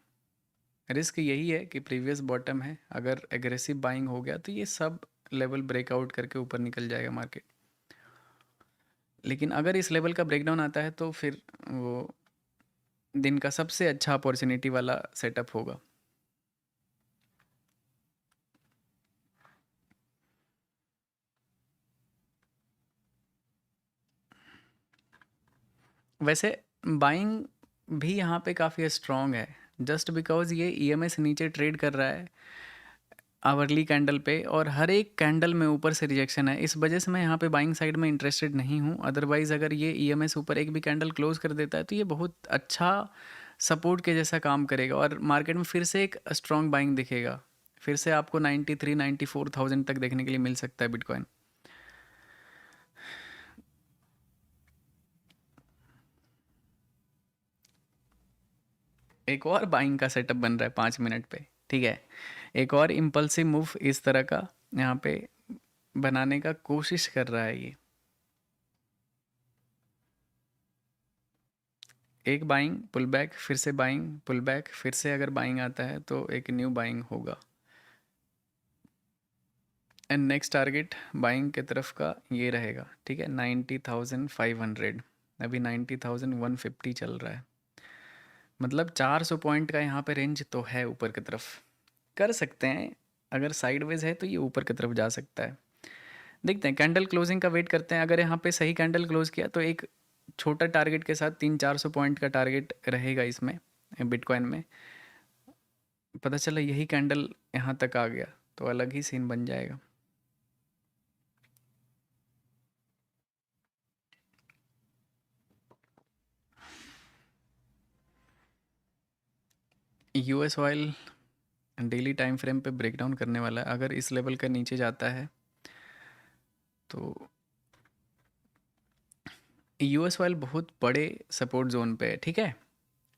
रिस्क यही है कि प्रीवियस बॉटम है, अगर एग्रेसिव बाइंग हो गया तो ये सब लेवल ब्रेकआउट करके ऊपर निकल जाएगा मार्केट। लेकिन अगर इस लेवल का ब्रेकडाउन आता है तो फिर वो दिन का सबसे अच्छा अपॉर्चुनिटी वाला सेटअप होगा। वैसे बाइंग भी यहाँ पे काफ़ी स्ट्रॉन्ग है, जस्ट बिकॉज ये ईएमआई से नीचे ट्रेड कर रहा है आवरली कैंडल पे, और हर एक कैंडल में ऊपर से रिजेक्शन है, इस वजह से मैं यहाँ पे बाइंग साइड में इंटरेस्टेड नहीं हूँ। अदरवाइज़ अगर ये ईएमआई से ऊपर एक भी कैंडल क्लोज कर देता है तो ये बहुत अच्छा सपोर्ट के जैसा काम करेगा, और मार्केट में फिर से एक स्ट्रॉन्ग बाइंग दिखेगा। फिर से आपको 93-94,000 तक देखने के लिए मिल सकता है बिटकॉइन। एक और बाइंग का सेटअप बन रहा है 5 मिनट पे, ठीक है, एक और इम्पल्सिव मूव इस तरह का यहाँ पे बनाने का कोशिश कर रहा है ये। एक बाइंग पुल बैक, फिर से बाइंग पुल बैक, फिर से अगर बाइंग आता है तो एक न्यू बाइंग होगा, एंड नेक्स्ट टारगेट बाइंग की तरफ का ये रहेगा, ठीक है, 90,500। अभी 90,150 चल रहा है, मतलब 400 पॉइंट का यहाँ पे रेंज तो है ऊपर की तरफ, कर सकते हैं। अगर साइडवेज है तो ये ऊपर की तरफ जा सकता है। देखते हैं, कैंडल क्लोजिंग का वेट करते हैं। अगर यहाँ पे सही कैंडल क्लोज किया तो एक छोटा टारगेट के साथ 300-400 पॉइंट का टारगेट रहेगा इसमें, बिटकॉइन में। पता चला यही कैंडल यहाँ तक आ गया तो अलग ही सीन बन जाएगा। US oil daily time frame पे ब्रेकडाउन करने वाला है। अगर इस लेवल का नीचे जाता है तो यूएस ऑयल बहुत बड़े सपोर्ट जोन पे है, ठीक है।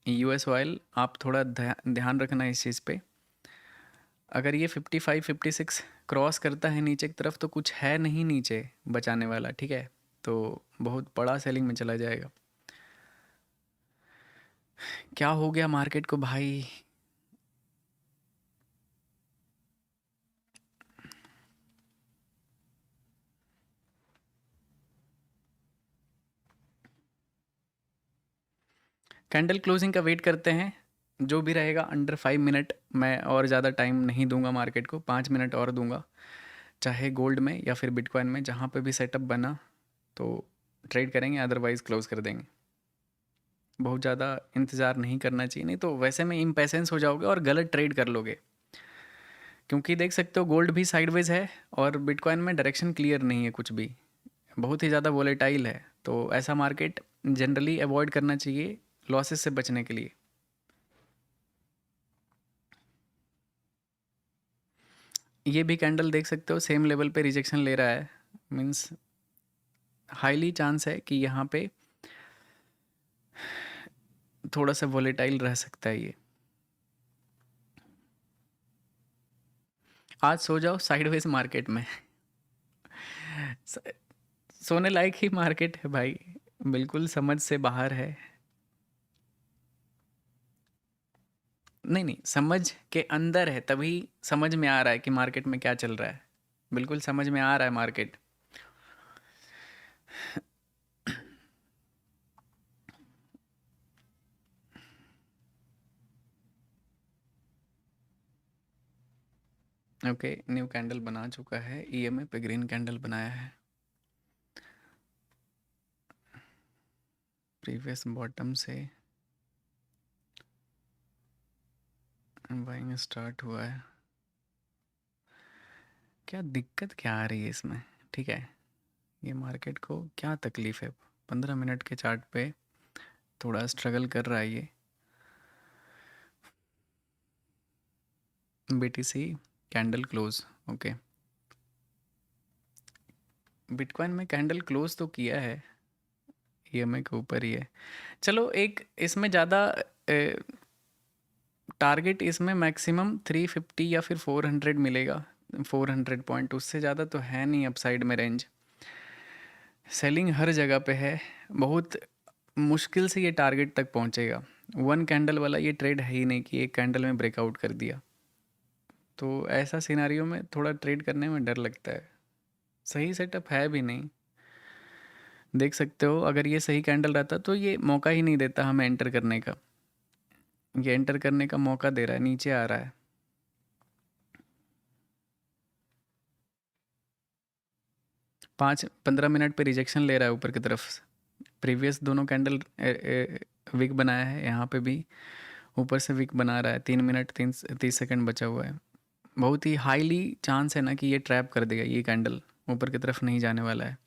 यूएस ऑयल आप थोड़ा ध्यान रखना इस चीज़ पे। अगर ये 55-56 क्रॉस करता है नीचे की तरफ तो कुछ है नहीं नीचे बचाने वाला, ठीक है। तो बहुत बड़ा सेलिंग में चला जाएगा। क्या हो गया मार्केट को भाई? कैंडल क्लोजिंग का वेट करते हैं। जो भी रहेगा अंडर 5 मिनट, मैं और ज़्यादा टाइम नहीं दूंगा मार्केट को, 5 मिनट और दूंगा। चाहे गोल्ड में या फिर बिटकॉइन में, जहाँ पे भी सेटअप बना तो ट्रेड करेंगे, अदरवाइज़ क्लोज कर देंगे। बहुत ज़्यादा इंतज़ार नहीं करना चाहिए, नहीं तो वैसे में इम्पेशेंस हो जाओगे और गलत ट्रेड कर लोगे। क्योंकि देख सकते हो गोल्ड भी साइडवेज है और बिटकॉइन में डायरेक्शन क्लियर नहीं है कुछ भी, बहुत ही ज़्यादा वोलेटाइल है। तो ऐसा मार्केट जनरली अवॉइड करना चाहिए लॉसेस से बचने के लिए। ये भी कैंडल देख सकते हो सेम लेवल पे रिजेक्शन ले रहा है, मीन्स हाईली चांस है कि यहाँ पे थोड़ा सा वोलेटाइल रह सकता है ये। आज सो जाओ साइडवेज मार्केट में। स- सोने लायक ही मार्केट है भाई, बिल्कुल समझ से बाहर है। नहीं नहीं, समझ के अंदर है, तभी समझ में आ रहा है कि मार्केट में क्या चल रहा है। बिल्कुल समझ में आ रहा है मार्केट। ओके, न्यू कैंडल बना चुका है, ईएमए पे ग्रीन कैंडल बनाया है। प्रीवियस बॉटम से बाइंग स्टार्ट हुआ है। क्या दिक्कत क्या आ रही है इसमें? ठीक है, ये मार्केट को क्या तकलीफ है? 15 मिनट के चार्ट पे थोड़ा स्ट्रगल कर रहा है ये। BTC candle close, okay. Bitcoin में कैंडल क्लोज तो किया है, ईएमए के ऊपर ही है। चलो एक इसमें ज़्यादा टारगेट इसमें मैक्सिमम 350 या फिर 400 मिलेगा, 400 पॉइंट, उससे ज़्यादा तो है नहीं अपसाइड में रेंज। सेलिंग हर जगह पे है, बहुत मुश्किल से ये टारगेट तक पहुंचेगा। वन कैंडल वाला ये ट्रेड है ही नहीं कि एक कैंडल में ब्रेकआउट कर दिया। तो ऐसा सिनारियो में थोड़ा ट्रेड करने में डर लगता है, सही सेटअप है भी नहीं। देख सकते हो अगर ये सही कैंडल रहता तो ये मौका ही नहीं देता हमें एंटर करने का। ये एंटर करने का मौका दे रहा है, नीचे आ रहा है। 5-15 मिनट पे रिजेक्शन ले रहा है ऊपर की तरफ। प्रीवियस दोनों कैंडल विक बनाया है, यहाँ पे भी ऊपर से विक बना रहा है। 3 मिनट 30 सेकंड बचा हुआ है। बहुत ही हाईली चांस है ना कि ये ट्रैप कर देगा, ये कैंडल ऊपर की तरफ नहीं जाने वाला है।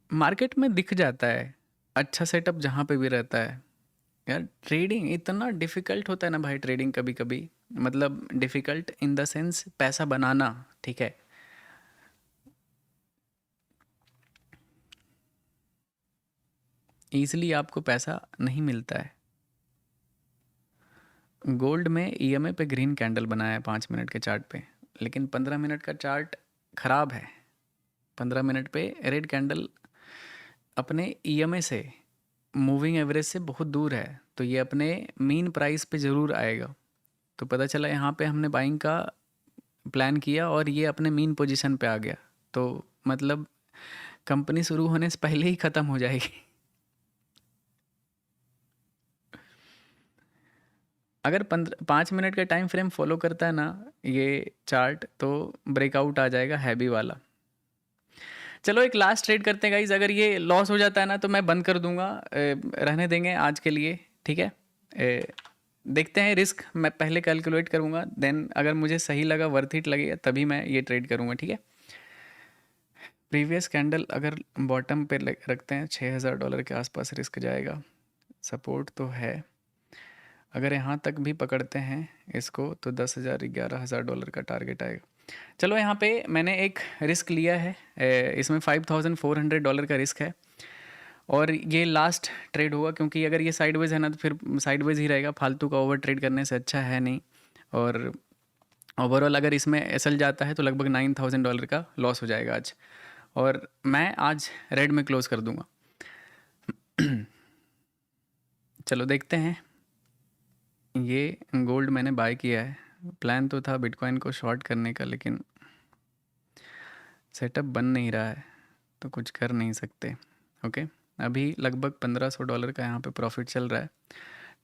मार्केट में दिख जाता है अच्छा सेटअप जहाँ पे भी रहता है। यार ट्रेडिंग इतना डिफ़िकल्ट होता है ना भाई, ट्रेडिंग कभी कभी, मतलब डिफ़िकल्ट इन द सेंस पैसा बनाना, ठीक है। ईज़िली आपको पैसा नहीं मिलता है। गोल्ड में ईएमए पे ग्रीन कैंडल बनाया है 5 मिनट के चार्ट पे, लेकिन 15 मिनट का चार्ट ख़राब है। 15 मिनट पे रेड कैंडल अपने ईएमए से, मूविंग एवरेज से बहुत दूर है, तो ये अपने मीन प्राइस पे ज़रूर आएगा। तो पता चला यहाँ पे हमने बाइंग का प्लान किया और ये अपने मीन पोजीशन पे आ गया, तो मतलब कंपनी शुरू होने से पहले ही ख़त्म हो जाएगी। अगर 5 मिनट का टाइम फ्रेम फॉलो करता है ना ये चार्ट, तो ब्रेकआउट आ जाएगा हैवी वाला। चलो एक लास्ट ट्रेड करते हैं गाइज, अगर ये लॉस हो जाता है ना तो मैं बंद कर दूंगा, रहने देंगे आज के लिए, ठीक है। देखते हैं, रिस्क मैं पहले कैलकुलेट करूंगा, देन अगर मुझे सही लगा, वर्थ इट लगेगा, तभी मैं ये ट्रेड करूंगा, ठीक है। प्रीवियस कैंडल अगर बॉटम पे रखते हैं, $6,000 के आसपास रिस्क जाएगा, सपोर्ट तो है। अगर यहाँ तक भी पकड़ते हैं इसको तो 10,000 $11,000 का टारगेट आएगा। चलो यहाँ पे मैंने एक रिस्क लिया है, इसमें $5,400 का रिस्क है, और ये लास्ट ट्रेड होगा, क्योंकि अगर ये साइडवेज है ना तो फिर साइडवेज ही रहेगा, फालतू का ओवर ट्रेड करने से अच्छा है नहीं। और ओवरऑल अगर इसमें एसएल जाता है तो लगभग $9,000 का लॉस हो जाएगा आज, और मैं आज रेड में क्लोज कर दूंगा। चलो देखते हैं, ये गोल्ड मैंने बाय किया है, प्लान तो था बिटकॉइन को शॉर्ट करने का, लेकिन सेटअप बन नहीं रहा है तो कुछ कर नहीं सकते। ओके, अभी लगभग $1,500 का यहाँ पे प्रॉफिट चल रहा है।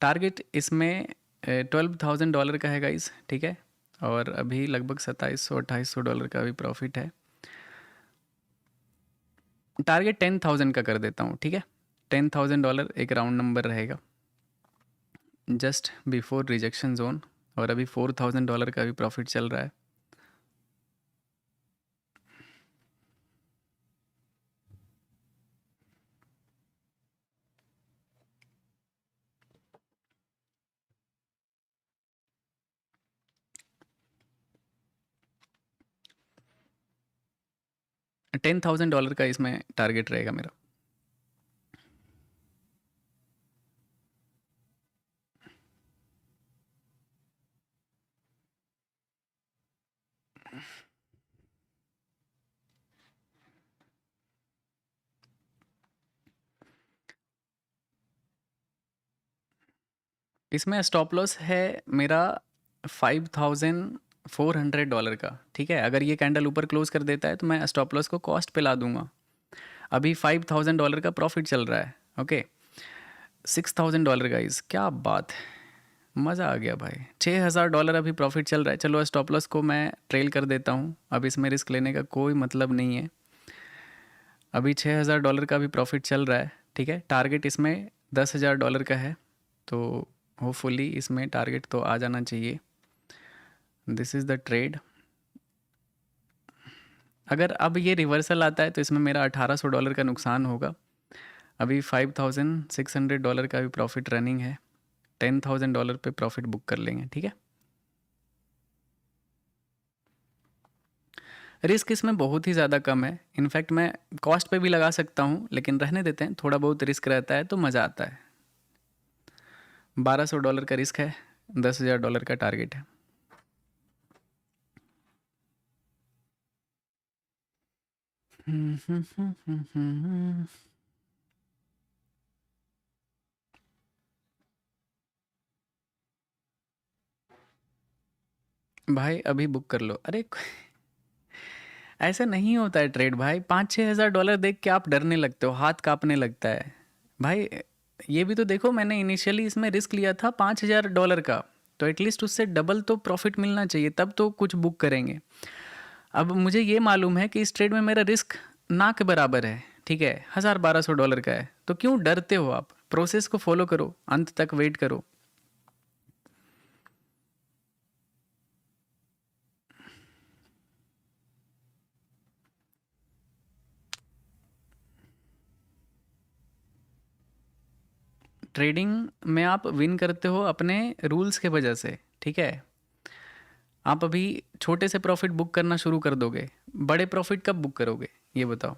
टारगेट इसमें $12,000 का है गाइस, ठीक है, और अभी लगभग $2,700-$2,800 का भी प्रॉफिट है। टारगेट 10,000 का कर देता हूँ, ठीक है। $10,000 एक राउंड नंबर रहेगा, जस्ट बिफोर रिजेक्शन जोन, और अभी $4,000 का भी प्रॉफिट चल रहा है। $10,000 का इसमें टारगेट रहेगा मेरा। इसमें स्टॉप लॉस है मेरा $5,400 का, ठीक है। अगर ये कैंडल ऊपर क्लोज कर देता है तो मैं स्टॉप लॉस को कॉस्ट पे ला दूंगा। अभी $5,000 का प्रॉफिट चल रहा है, ओके। $6,000 गाइस, क्या बात है, मज़ा आ गया भाई। $6,000 अभी प्रॉफिट चल रहा है। चलो स्टॉप लॉस को मैं ट्रेल कर देता हूँ, अब इसमें रिस्क लेने का कोई मतलब नहीं है। अभी $6,000 का भी प्रॉफिट चल रहा है, ठीक है। टारगेट इसमें $10,000 का है, तो होपफुली इसमें टारगेट तो आ जाना चाहिए। This is the trade. अगर अब ये रिवर्सल आता है तो इसमें मेरा $1,800 का नुकसान होगा। अभी $5,600 का भी प्रॉफिट रनिंग है, $10,000 पे प्रॉफिट बुक कर लेंगे, ठीक है। रिस्क इसमें बहुत ही ज़्यादा कम है, इनफैक्ट मैं कॉस्ट पे भी लगा सकता हूँ, लेकिन रहने देते हैं, थोड़ा बहुत रिस्क रहता है तो मज़ा आता है। $1,200 का रिस्क है, $10,000 का टारगेट है। भाई अभी बुक कर लो। अरे ऐसा नहीं होता है ट्रेड भाई, $5,000-6,000 देख के आप डरने लगते हो, हाथ कांपने लगता है भाई। ये भी तो देखो, मैंने इनिशियली इसमें रिस्क लिया था $5,000 का, तो एटलीस्ट उससे डबल तो प्रॉफिट मिलना चाहिए, तब तो कुछ बुक करेंगे। अब मुझे ये मालूम है कि इस ट्रेड में मेरा रिस्क ना के बराबर है, ठीक है, $1,000-1,200 का है, तो क्यों डरते हो आप? प्रोसेस को फॉलो करो, अंत तक वेट करो। ट्रेडिंग में आप विन करते हो अपने रूल्स के वजह से, ठीक है। आप अभी छोटे से प्रॉफिट बुक करना शुरू कर दोगे, बड़े प्रॉफिट कब बुक करोगे ये बताओ।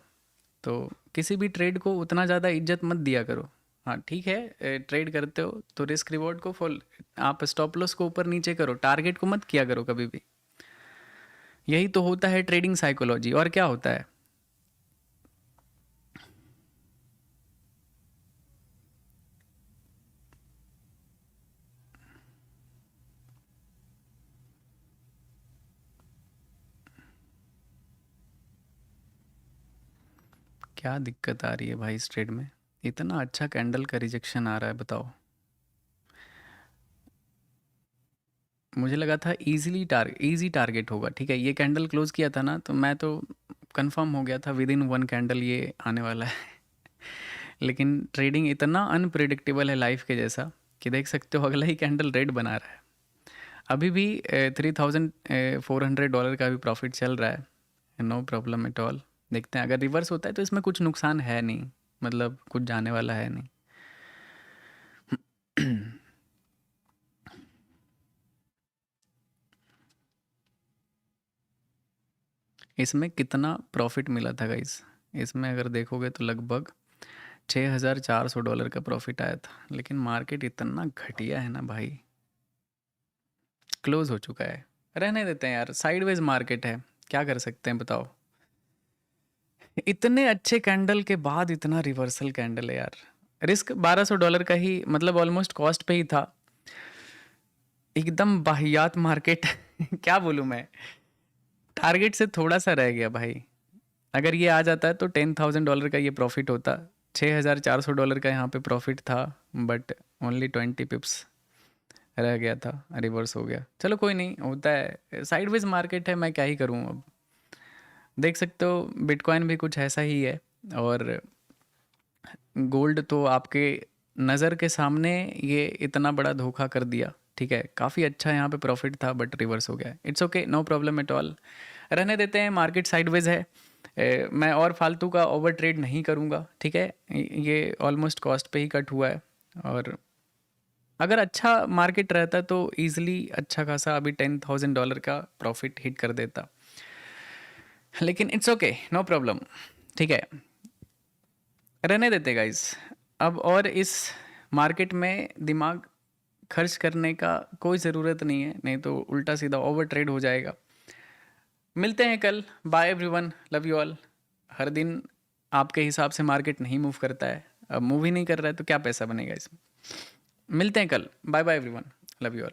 तो किसी भी ट्रेड को उतना ज़्यादा इज्जत मत दिया करो। हाँ ठीक है, ट्रेड करते हो तो रिस्क रिवॉर्ड को फॉल, आप स्टॉप लॉस को ऊपर नीचे करो, टारगेट को मत किया करो कभी भी। यही तो होता है ट्रेडिंग साइकोलॉजी, और क्या होता है। क्या दिक्कत आ रही है भाई इस ट्रेड में, इतना अच्छा कैंडल का रिजेक्शन आ रहा है, बताओ। मुझे लगा था इजी टारगेट होगा, ठीक है, ये कैंडल क्लोज किया था ना, तो मैं तो कंफर्म हो गया था विद इन 1 कैंडल ये आने वाला है। लेकिन ट्रेडिंग इतना अनप्रिडिक्टेबल है लाइफ के जैसा कि देख सकते हो अगला ही कैंडल रेड बना रहा है। अभी भी $3,400 का भी प्रॉफिट चल रहा है, नो प्रॉब्लम एट ऑल। देखते हैं अगर रिवर्स होता है तो इसमें कुछ नुकसान है नहीं, मतलब कुछ जाने वाला है नहीं। इसमें कितना प्रॉफिट मिला था गाइस? इसमें अगर देखोगे तो लगभग $6,400 का प्रॉफिट आया था, लेकिन मार्केट इतना घटिया है ना भाई, क्लोज हो चुका है। रहने देते हैं यार, साइडवेज मार्केट है, क्या कर सकते हैं बताओ। इतने अच्छे कैंडल के बाद इतना रिवर्सल कैंडल है यार। रिस्क $1,200 का ही, मतलब ऑलमोस्ट कॉस्ट पे ही था। एकदम बाहियात मार्केट। क्या बोलूँ मैं, टारगेट से थोड़ा सा रह गया भाई। अगर ये आ जाता है तो $10,000 का ये प्रॉफिट होता। $6,400 का यहाँ पे प्रॉफिट था, बट ओनली 20 पिप्स रह गया था, रिवर्स हो गया। चलो कोई नहीं, होता है, साइडवेज मार्केट है, मैं क्या ही करूँ अब। देख सकते हो बिटकॉइन भी कुछ ऐसा ही है, और गोल्ड तो आपके नज़र के सामने ये इतना बड़ा धोखा कर दिया। ठीक है, काफ़ी अच्छा यहाँ पे प्रॉफिट था बट रिवर्स हो गया। It's okay, no problem at all, रहने देते हैं, मार्केट साइडवेज है। मैं और फालतू का ओवर ट्रेड नहीं करूँगा, ठीक है। ये ऑलमोस्ट कॉस्ट पे ही कट हुआ है, और अगर अच्छा मार्केट रहता तो ईजिली अच्छा खासा अभी $10,000 का प्रॉफिट हिट कर देता, लेकिन इट्स ओके, नो प्रॉब्लम, ठीक है, रहने देते गाइस। अब और इस मार्केट में दिमाग खर्च करने का कोई ज़रूरत नहीं है, नहीं तो उल्टा सीधा ओवर ट्रेड हो जाएगा। मिलते हैं कल, bye everyone, love you all. हर दिन आपके हिसाब से मार्केट नहीं मूव करता है, अब मूव ही नहीं कर रहा है तो क्या पैसा बनेगा इसमें। मिलते हैं कल, bye bye everyone, love you all.